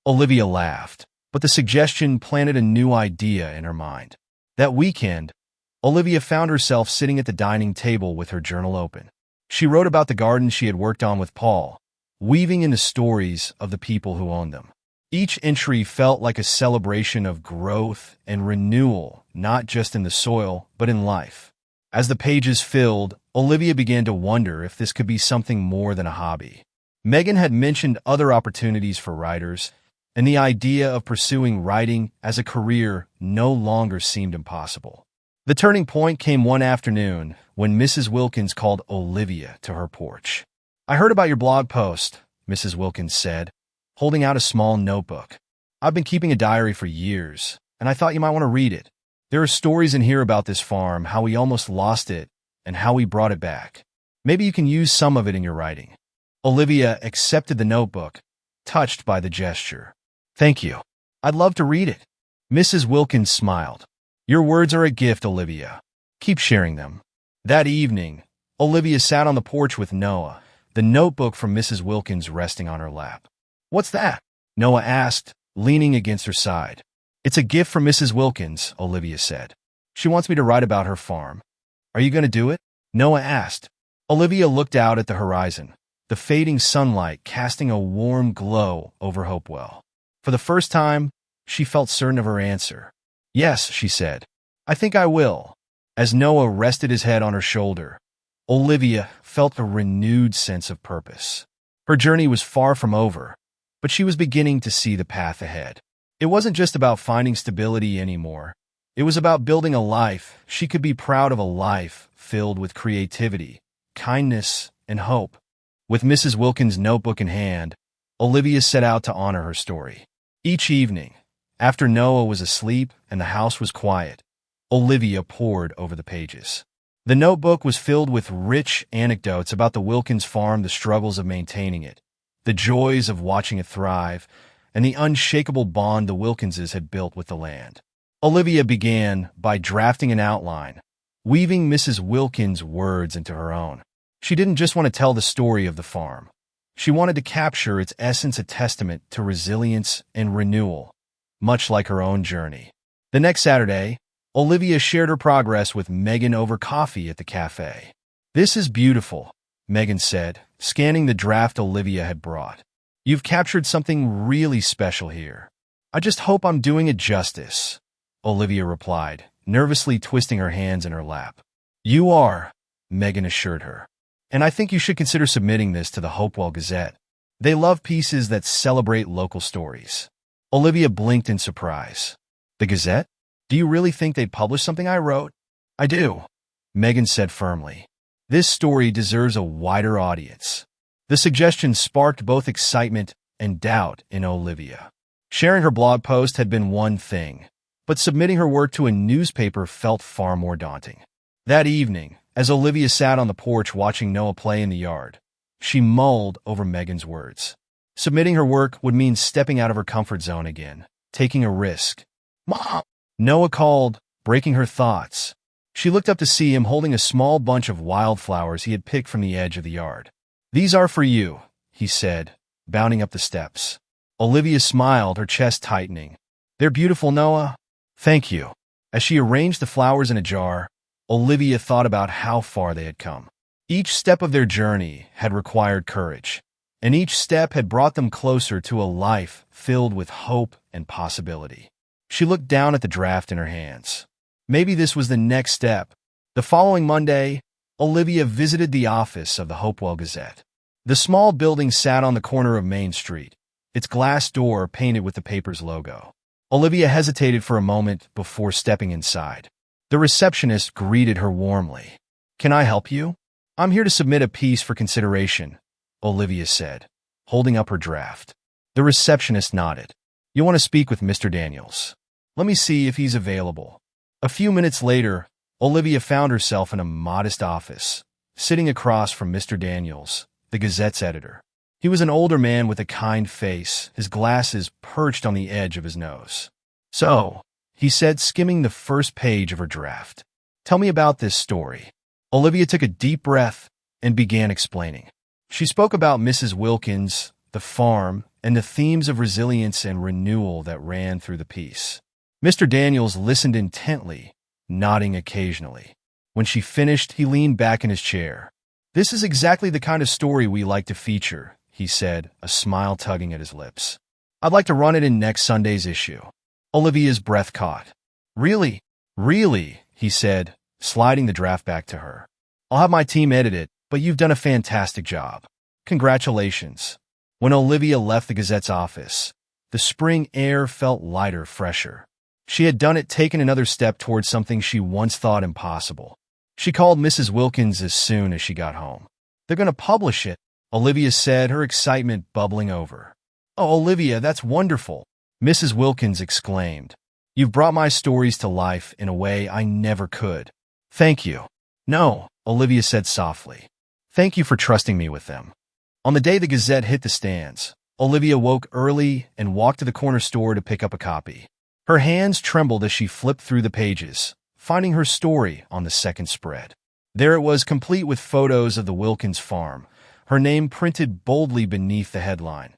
Olivia laughed, but the suggestion planted a new idea in her mind. That weekend, Olivia found herself sitting at the dining table with her journal open. She wrote about the gardens she had worked on with Paul, weaving in the stories of the people who owned them. Each entry felt like a celebration of growth and renewal, not just in the soil, but in life. As the pages filled, Olivia began to wonder if this could be something more than a hobby. Megan had mentioned other opportunities for writers, and the idea of pursuing writing as a career no longer seemed impossible. The turning point came one afternoon when Mrs. Wilkins called Olivia to her porch. "I heard about your blog post," Mrs. Wilkins said, holding out a small notebook. "I've been keeping a diary for years, and I thought you might want to read it. There are stories in here about this farm, how we almost lost it, and how we brought it back. Maybe you can use some of it in your writing." Olivia accepted the notebook, touched by the gesture. "Thank you. I'd love to read it." Mrs. Wilkins smiled. "Your words are a gift, Olivia. Keep sharing them." That evening, Olivia sat on the porch with Noah, the notebook from Mrs. Wilkins resting on her lap. "What's that?" Noah asked, leaning against her side. "It's a gift from Mrs. Wilkins," Olivia said. "She wants me to write about her farm." "Are you going to do it?" Noah asked. Olivia looked out at the horizon, the fading sunlight casting a warm glow over Hopewell. For the first time, she felt certain of her answer. "Yes," she said. "I think I will." As Noah rested his head on her shoulder, Olivia felt a renewed sense of purpose. Her journey was far from over, but she was beginning to see the path ahead. It wasn't just about finding stability anymore. It was about building a life she could be proud of, a life filled with creativity, kindness, and hope. With Mrs. Wilkins' notebook in hand, Olivia set out to honor her story. Each evening, after Noah was asleep and the house was quiet, Olivia pored over the pages. The notebook was filled with rich anecdotes about the Wilkins farm, the struggles of maintaining it, the joys of watching it thrive, and the unshakable bond the Wilkinses had built with the land. Olivia began by drafting an outline, weaving Mrs. Wilkins' words into her own. She didn't just want to tell the story of the farm. She wanted to capture its essence, a testament to resilience and renewal, much like her own journey. The next Saturday, Olivia shared her progress with Megan over coffee at the cafe. "This is beautiful," Megan said, scanning the draft Olivia had brought. "You've captured something really special here. I just hope I'm doing it justice," Olivia replied, nervously twisting her hands in her lap. "You are," Megan assured her. "And I think you should consider submitting this to the Hopewell Gazette. They love pieces that celebrate local stories." Olivia blinked in surprise. "The Gazette? Do you really think they'd publish something I wrote?" "I do," Megan said firmly. "This story deserves a wider audience." The suggestion sparked both excitement and doubt in Olivia. Sharing her blog post had been one thing, but submitting her work to a newspaper felt far more daunting. That evening, as Olivia sat on the porch watching Noah play in the yard, she mulled over Megan's words. Submitting her work would mean stepping out of her comfort zone again, taking a risk. "Mom!" Noah called, breaking her thoughts. She looked up to see him holding a small bunch of wildflowers he had picked from the edge of the yard. "These are for you," he said, bounding up the steps. Olivia smiled, her chest tightening. "They're beautiful, Noah." "Thank you." As she arranged the flowers in a jar, Olivia thought about how far they had come. Each step of their journey had required courage, and each step had brought them closer to a life filled with hope and possibility. She looked down at the draft in her hands. Maybe this was the next step. The following Monday, Olivia visited the office of the Hopewell Gazette. The small building sat on the corner of Main Street, its glass door painted with the paper's logo. Olivia hesitated for a moment before stepping inside. The receptionist greeted her warmly. "Can I help you?" "I'm here to submit a piece for consideration," Olivia said, holding up her draft. The receptionist nodded. "You want to speak with Mr. Daniels? Let me see if he's available." A few minutes later, Olivia found herself in a modest office, sitting across from Mr. Daniels, the Gazette's editor. He was an older man with a kind face, his glasses perched on the edge of his nose. "So," he said, skimming the first page of her draft, "tell me about this story." Olivia took a deep breath and began explaining. She spoke about Mrs. Wilkins, the farm, and the themes of resilience and renewal that ran through the piece. Mr. Daniels listened intently, nodding occasionally. When she finished, he leaned back in his chair. "This is exactly the kind of story we like to feature," he said, a smile tugging at his lips. "I'd like to run it in next Sunday's issue." Olivia's breath caught. "Really? Really?" he said, sliding the draft back to her. "I'll have my team edit it, but you've done a fantastic job. Congratulations." When Olivia left the Gazette's office, the spring air felt lighter, fresher. She had done it, taken another step towards something she once thought impossible. She called Mrs. Wilkins as soon as she got home. "They're going to publish it," Olivia said, her excitement bubbling over. "Oh, Olivia, that's wonderful," Mrs. Wilkins exclaimed. "You've brought my stories to life in a way I never could." "Thank you." "No," Olivia said softly. "Thank you for trusting me with them." On the day the Gazette hit the stands, Olivia woke early and walked to the corner store to pick up a copy. Her hands trembled as she flipped through the pages, finding her story on the second spread. There it was, complete with photos of the Wilkins farm, her name printed boldly beneath the headline,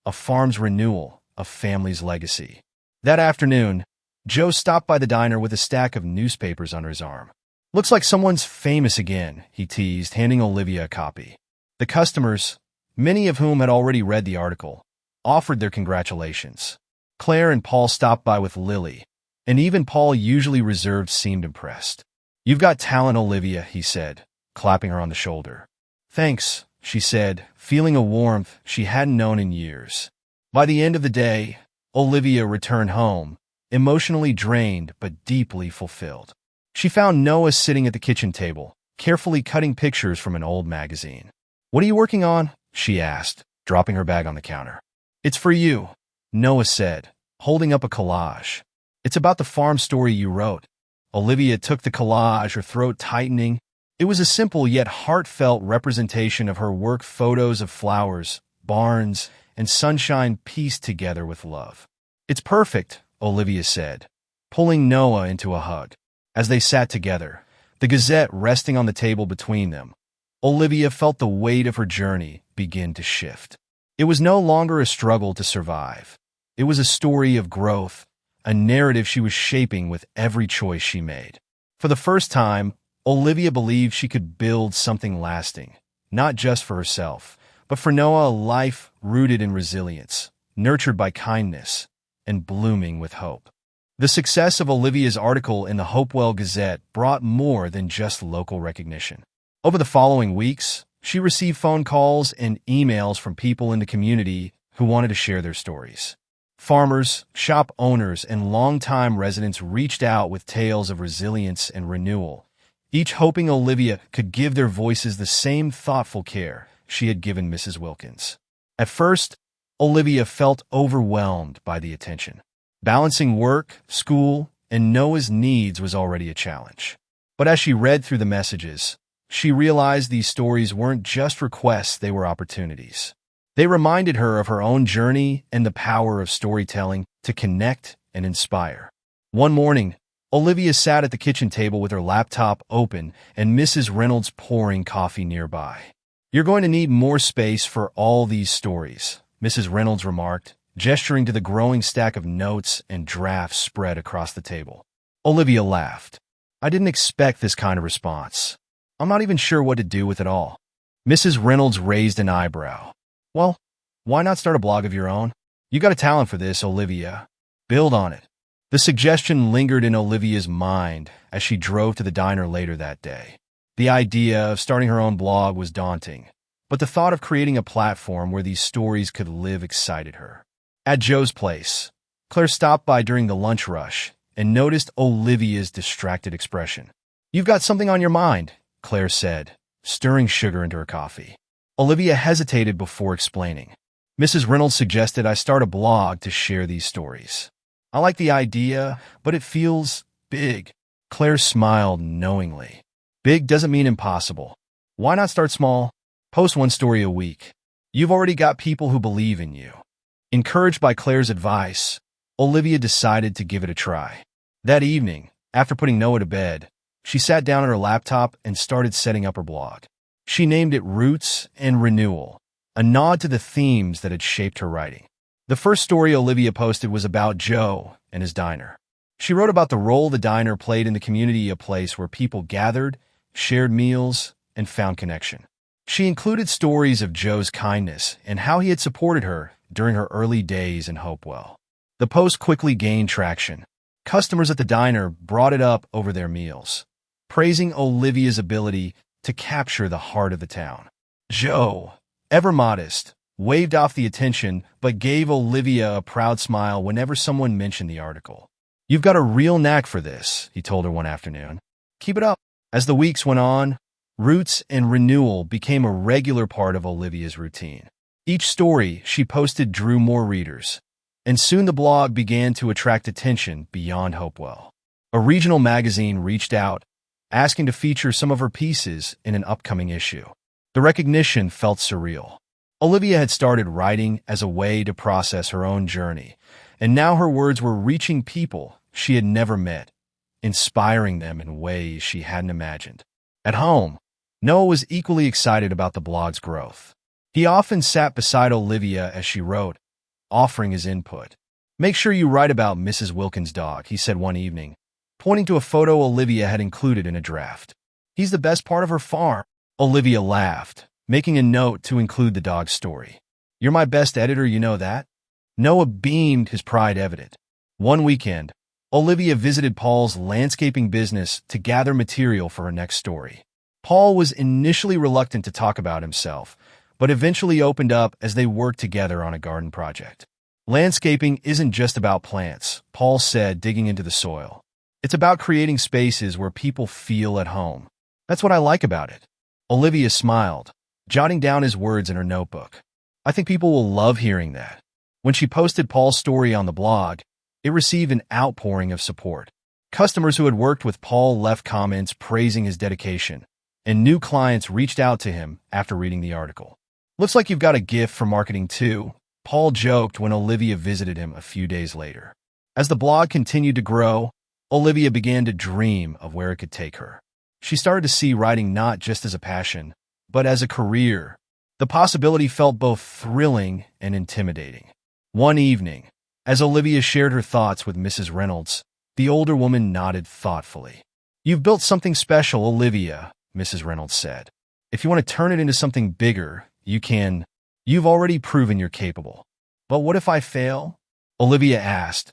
"A farm's renewal, a family's legacy." That afternoon, Joe stopped by the diner with a stack of newspapers under his arm. "Looks like someone's famous again," he teased, handing Olivia a copy. The customers, many of whom had already read the article, offered their congratulations. Claire and Paul stopped by with Lily, and even Paul, usually reserved, seemed impressed. "You've got talent, Olivia," he said, clapping her on the shoulder. "Thanks," she said, feeling a warmth she hadn't known in years. By the end of the day, Olivia returned home, emotionally drained but deeply fulfilled. She found Noah sitting at the kitchen table, carefully cutting pictures from an old magazine. "What are you working on?" she asked, dropping her bag on the counter. "It's for you," Noah said, holding up a collage. "It's about the farm story you wrote." Olivia took the collage, her throat tightening. It was a simple yet heartfelt representation of her work, photos of flowers, barns, and sunshine pieced together with love. "It's perfect," Olivia said, pulling Noah into a hug. As they sat together, the Gazette resting on the table between them, Olivia felt the weight of her journey begin to shift. It was no longer a struggle to survive. It was a story of growth, a narrative she was shaping with every choice she made. For the first time, Olivia believed she could build something lasting, not just for herself, but for Noah, a life rooted in resilience, nurtured by kindness, and blooming with hope. The success of Olivia's article in the Hopewell Gazette brought more than just local recognition. Over the following weeks, she received phone calls and emails from people in the community who wanted to share their stories. Farmers, shop owners, and longtime residents reached out with tales of resilience and renewal, each hoping Olivia could give their voices the same thoughtful care she had given Mrs. Wilkins. At first, Olivia felt overwhelmed by the attention. Balancing work, school, and Noah's needs was already a challenge. But as she read through the messages, she realized these stories weren't just requests, they were opportunities. They reminded her of her own journey and the power of storytelling to connect and inspire. One morning, Olivia sat at the kitchen table with her laptop open and Mrs. Reynolds pouring coffee nearby. "You're going to need more space for all these stories," Mrs. Reynolds remarked, gesturing to the growing stack of notes and drafts spread across the table. Olivia laughed. "I didn't expect this kind of response. I'm not even sure what to do with it all." Mrs. Reynolds raised an eyebrow. "Well, why not start a blog of your own? You got a talent for this, Olivia. Build on it." The suggestion lingered in Olivia's mind as she drove to the diner later that day. The idea of starting her own blog was daunting, but the thought of creating a platform where these stories could live excited her. At Joe's place, Claire stopped by during the lunch rush and noticed Olivia's distracted expression. "You've got something on your mind," Claire said, stirring sugar into her coffee. Olivia hesitated before explaining. "Mrs. Reynolds suggested I start a blog to share these stories. I like the idea, but it feels big." Claire smiled knowingly. "Big doesn't mean impossible. Why not start small? Post one story a week. You've already got people who believe in you." Encouraged by Claire's advice, Olivia decided to give it a try. That evening, after putting Noah to bed, she sat down at her laptop and started setting up her blog. She named it Roots and Renewal, a nod to the themes that had shaped her writing. The first story Olivia posted was about Joe and his diner. She wrote about the role the diner played in the community, a place where people gathered, shared meals, and found connection. She included stories of Joe's kindness and how he had supported her during her early days in Hopewell. The post quickly gained traction. Customers at the diner brought it up over their meals, praising Olivia's ability to capture the heart of the town. Joe, ever modest, waved off the attention but gave Olivia a proud smile whenever someone mentioned the article. "You've got a real knack for this," he told her one afternoon. "Keep it up." As the weeks went on, roots and renewal became a regular part of Olivia's routine. Each story she posted drew more readers, and soon the blog began to attract attention beyond Hopewell. A regional magazine reached out, asking to feature some of her pieces in an upcoming issue. The recognition felt surreal. Olivia had started writing as a way to process her own journey, and now her words were reaching people she had never met, inspiring them in ways she hadn't imagined. At home, Noah was equally excited about the blog's growth. He often sat beside Olivia as she wrote, offering his input. "Make sure you write about Mrs. Wilkins' dog," he said one evening, pointing to a photo Olivia had included in a draft. "He's the best part of her farm." Olivia laughed, making a note to include the dog's story. "You're my best editor, you know that?" Noah beamed, his pride evident. One weekend, Olivia visited Paul's landscaping business to gather material for her next story. Paul was initially reluctant to talk about himself, but eventually opened up as they worked together on a garden project. "Landscaping isn't just about plants," Paul said, digging into the soil. "It's about creating spaces where people feel at home. That's what I like about it." Olivia smiled, jotting down his words in her notebook. "I think people will love hearing that." When she posted Paul's story on the blog, it received an outpouring of support. Customers who had worked with Paul left comments praising his dedication, and new clients reached out to him after reading the article. "Looks like you've got a gift for marketing too," Paul joked when Olivia visited him a few days later. As the blog continued to grow, Olivia began to dream of where it could take her. She started to see writing not just as a passion, but as a career. The possibility felt both thrilling and intimidating. One evening, as Olivia shared her thoughts with Mrs. Reynolds, the older woman nodded thoughtfully. "You've built something special, Olivia," Mrs. Reynolds said. "If you want to turn it into something bigger, you can. You've already proven you're capable." "But what if I fail?" Olivia asked,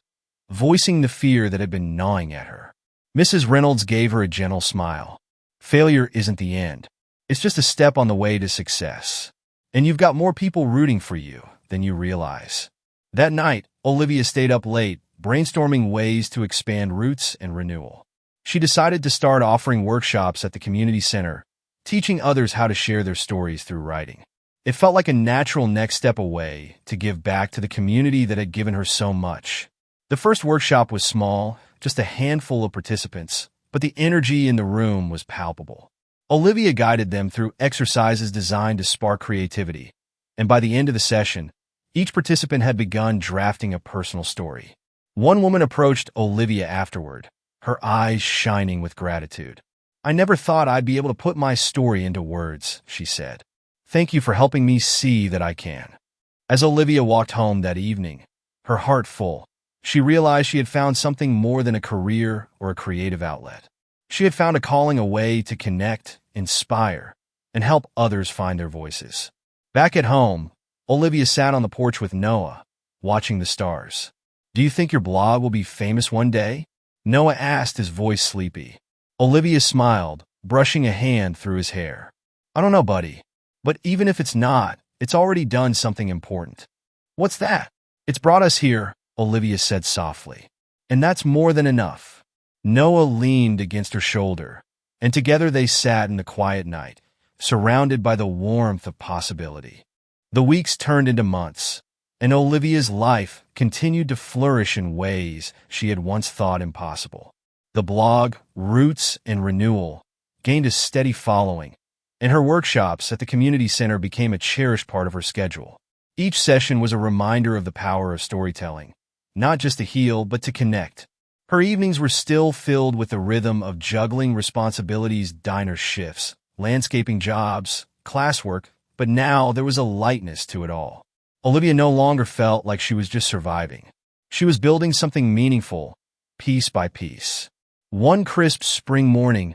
voicing the fear that had been gnawing at her. Mrs. Reynolds gave her a gentle smile. "Failure isn't the end. It's just a step on the way to success. And you've got more people rooting for you than you realize." That night, Olivia stayed up late, brainstorming ways to expand roots and renewal. She decided to start offering workshops at the community center, teaching others how to share their stories through writing. It felt like a natural next step away to give back to the community that had given her so much. The first workshop was small, just a handful of participants, but the energy in the room was palpable. Olivia guided them through exercises designed to spark creativity, and by the end of the session, each participant had begun drafting a personal story. One woman approached Olivia afterward, her eyes shining with gratitude. "I never thought I'd be able to put my story into words," she said. "Thank you for helping me see that I can." As Olivia walked home that evening, her heart full, she realized she had found something more than a career or a creative outlet. She had found a calling, a way to connect, inspire, and help others find their voices. Back at home, Olivia sat on the porch with Noah, watching the stars. "Do you think your blog will be famous one day?" Noah asked, his voice sleepy. Olivia smiled, brushing a hand through his hair. "I don't know, buddy. But even if it's not, it's already done something important." "What's that?" "It's brought us here," Olivia said softly. "And that's more than enough." Noah leaned against her shoulder, and together they sat in the quiet night, surrounded by the warmth of possibility. The weeks turned into months, and Olivia's life continued to flourish in ways she had once thought impossible. The blog, Roots and Renewal, gained a steady following, and her workshops at the community center became a cherished part of her schedule. Each session was a reminder of the power of storytelling, not just to heal, but to connect. Her evenings were still filled with the rhythm of juggling responsibilities, diner shifts, landscaping jobs, classwork, but now there was a lightness to it all. Olivia no longer felt like she was just surviving. She was building something meaningful, piece by piece. One crisp spring morning,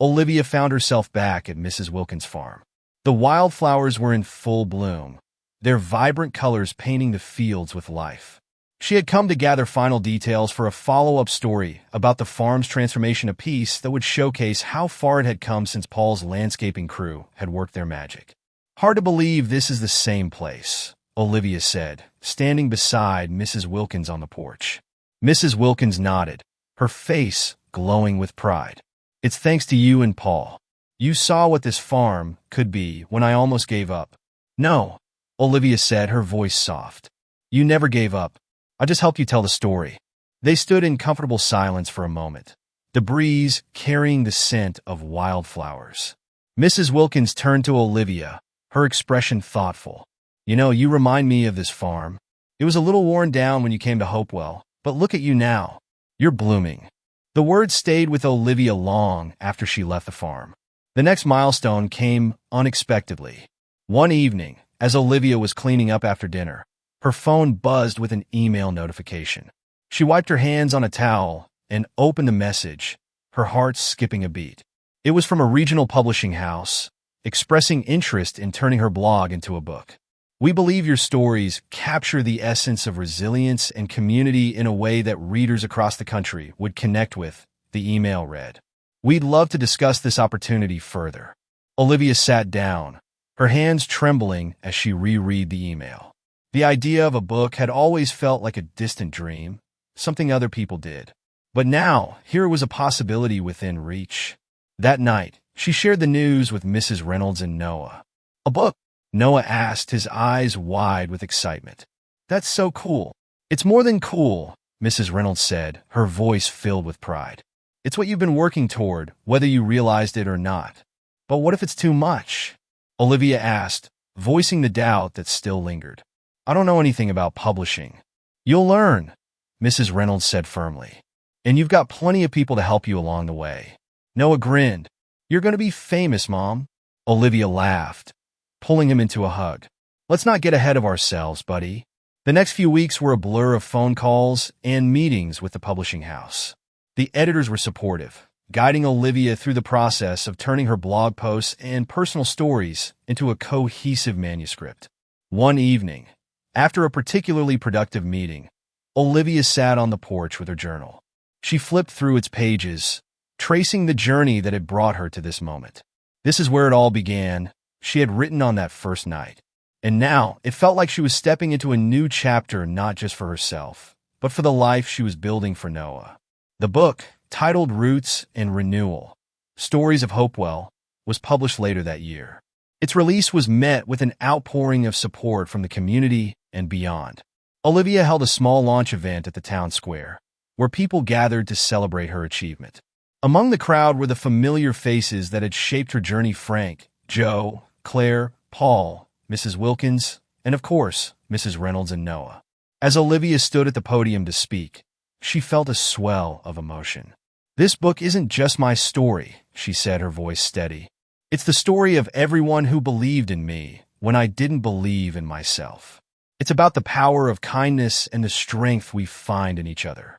Olivia found herself back at Mrs. Wilkins' farm. The wildflowers were in full bloom, their vibrant colors painting the fields with life. She had come to gather final details for a follow-up story about the farm's transformation, a piece that would showcase how far it had come since Paul's landscaping crew had worked their magic. "Hard to believe this is the same place," Olivia said, standing beside Mrs. Wilkins on the porch. Mrs. Wilkins nodded, her face glowing with pride. It's thanks to you and Paul. You saw what this farm could be when I almost gave up. No, Olivia said, her voice soft. You never gave up. I just helped you tell the story. They stood in comfortable silence for a moment, the breeze carrying the scent of wildflowers. Mrs. Wilkins turned to Olivia, her expression thoughtful. You know, you remind me of this farm. It was a little worn down when you came to Hopewell, but look at you now. You're blooming. The words stayed with Olivia long after she left the farm. The next milestone came unexpectedly. One evening, as Olivia was cleaning up after dinner, her phone buzzed with an email notification. She wiped her hands on a towel and opened the message, her heart skipping a beat. It was from a regional publishing house, expressing interest in turning her blog into a book. We believe your stories capture the essence of resilience and community in a way that readers across the country would connect with, the email read. We'd love to discuss this opportunity further. Olivia sat down, her hands trembling as she reread the email. The idea of a book had always felt like a distant dream, something other people did. But now, here was a possibility within reach. That night, she shared the news with Mrs. Reynolds and Noah. A book? Noah asked, his eyes wide with excitement. That's so cool. It's more than cool, Mrs. Reynolds said, her voice filled with pride. It's what you've been working toward, whether you realized it or not. But what if it's too much? Olivia asked, voicing the doubt that still lingered. I don't know anything about publishing. You'll learn, Mrs. Reynolds said firmly. And you've got plenty of people to help you along the way. Noah grinned. You're going to be famous, Mom. Olivia laughed, pulling him into a hug. Let's not get ahead of ourselves, buddy. The next few weeks were a blur of phone calls and meetings with the publishing house. The editors were supportive, guiding Olivia through the process of turning her blog posts and personal stories into a cohesive manuscript. One evening, after a particularly productive meeting, Olivia sat on the porch with her journal. She flipped through its pages, tracing the journey that had brought her to this moment. This is where it all began, she had written on that first night. And now, it felt like she was stepping into a new chapter not just for herself, but for the life she was building for Noah. The book, titled Roots and Renewal, Stories of Hopewell, was published later that year. Its release was met with an outpouring of support from the community and beyond. Olivia held a small launch event at the town square, where people gathered to celebrate her achievement. Among the crowd were the familiar faces that had shaped her journey: Frank, Joe, Claire, Paul, Mrs. Wilkins, and of course, Mrs. Reynolds and Noah. As Olivia stood at the podium to speak, she felt a swell of emotion. This book isn't just my story, she said, her voice steady. It's the story of everyone who believed in me when I didn't believe in myself. It's about the power of kindness and the strength we find in each other.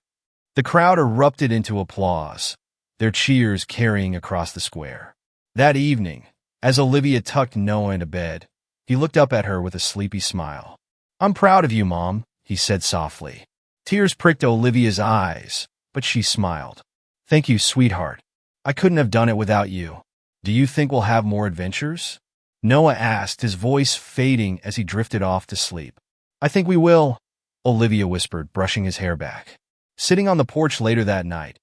The crowd erupted into applause, their cheers carrying across the square. That evening, as Olivia tucked Noah into bed, he looked up at her with a sleepy smile. I'm proud of you, Mom, he said softly. Tears pricked Olivia's eyes, but she smiled. Thank you, sweetheart. I couldn't have done it without you. Do you think we'll have more adventures? Noah asked, his voice fading as he drifted off to sleep. I think we will, Olivia whispered, brushing his hair back. Sitting on the porch later that night,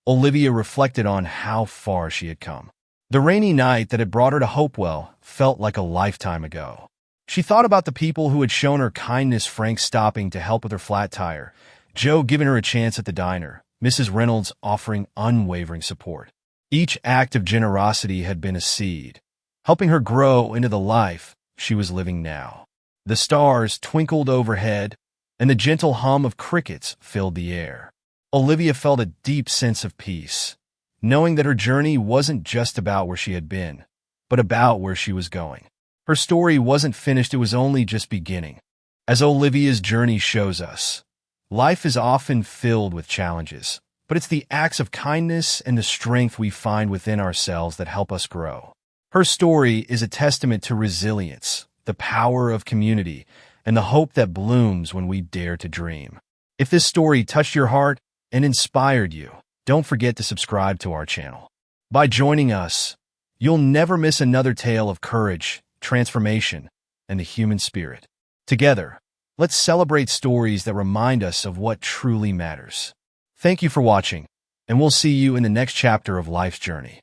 Olivia reflected on how far she had come. The rainy night that had brought her to Hopewell felt like a lifetime ago. She thought about the people who had shown her kindness: Frank stopping to help with her flat tire, Joe giving her a chance at the diner, Mrs. Reynolds offering unwavering support. Each act of generosity had been a seed, helping her grow into the life she was living now. The stars twinkled overhead, and the gentle hum of crickets filled the air. Olivia felt a deep sense of peace, knowing that her journey wasn't just about where she had been, but about where she was going. Her story wasn't finished, it was only just beginning. As Olivia's journey shows us, life is often filled with challenges, but it's the acts of kindness and the strength we find within ourselves that help us grow. Her story is a testament to resilience, the power of community, and the hope that blooms when we dare to dream. If this story touched your heart and inspired you, don't forget to subscribe to our channel. By joining us, you'll never miss another tale of courage, transformation, and the human spirit. Together, Let's celebrate stories that remind us of what truly matters. Thank you for watching, and we'll see you in the next chapter of life's journey.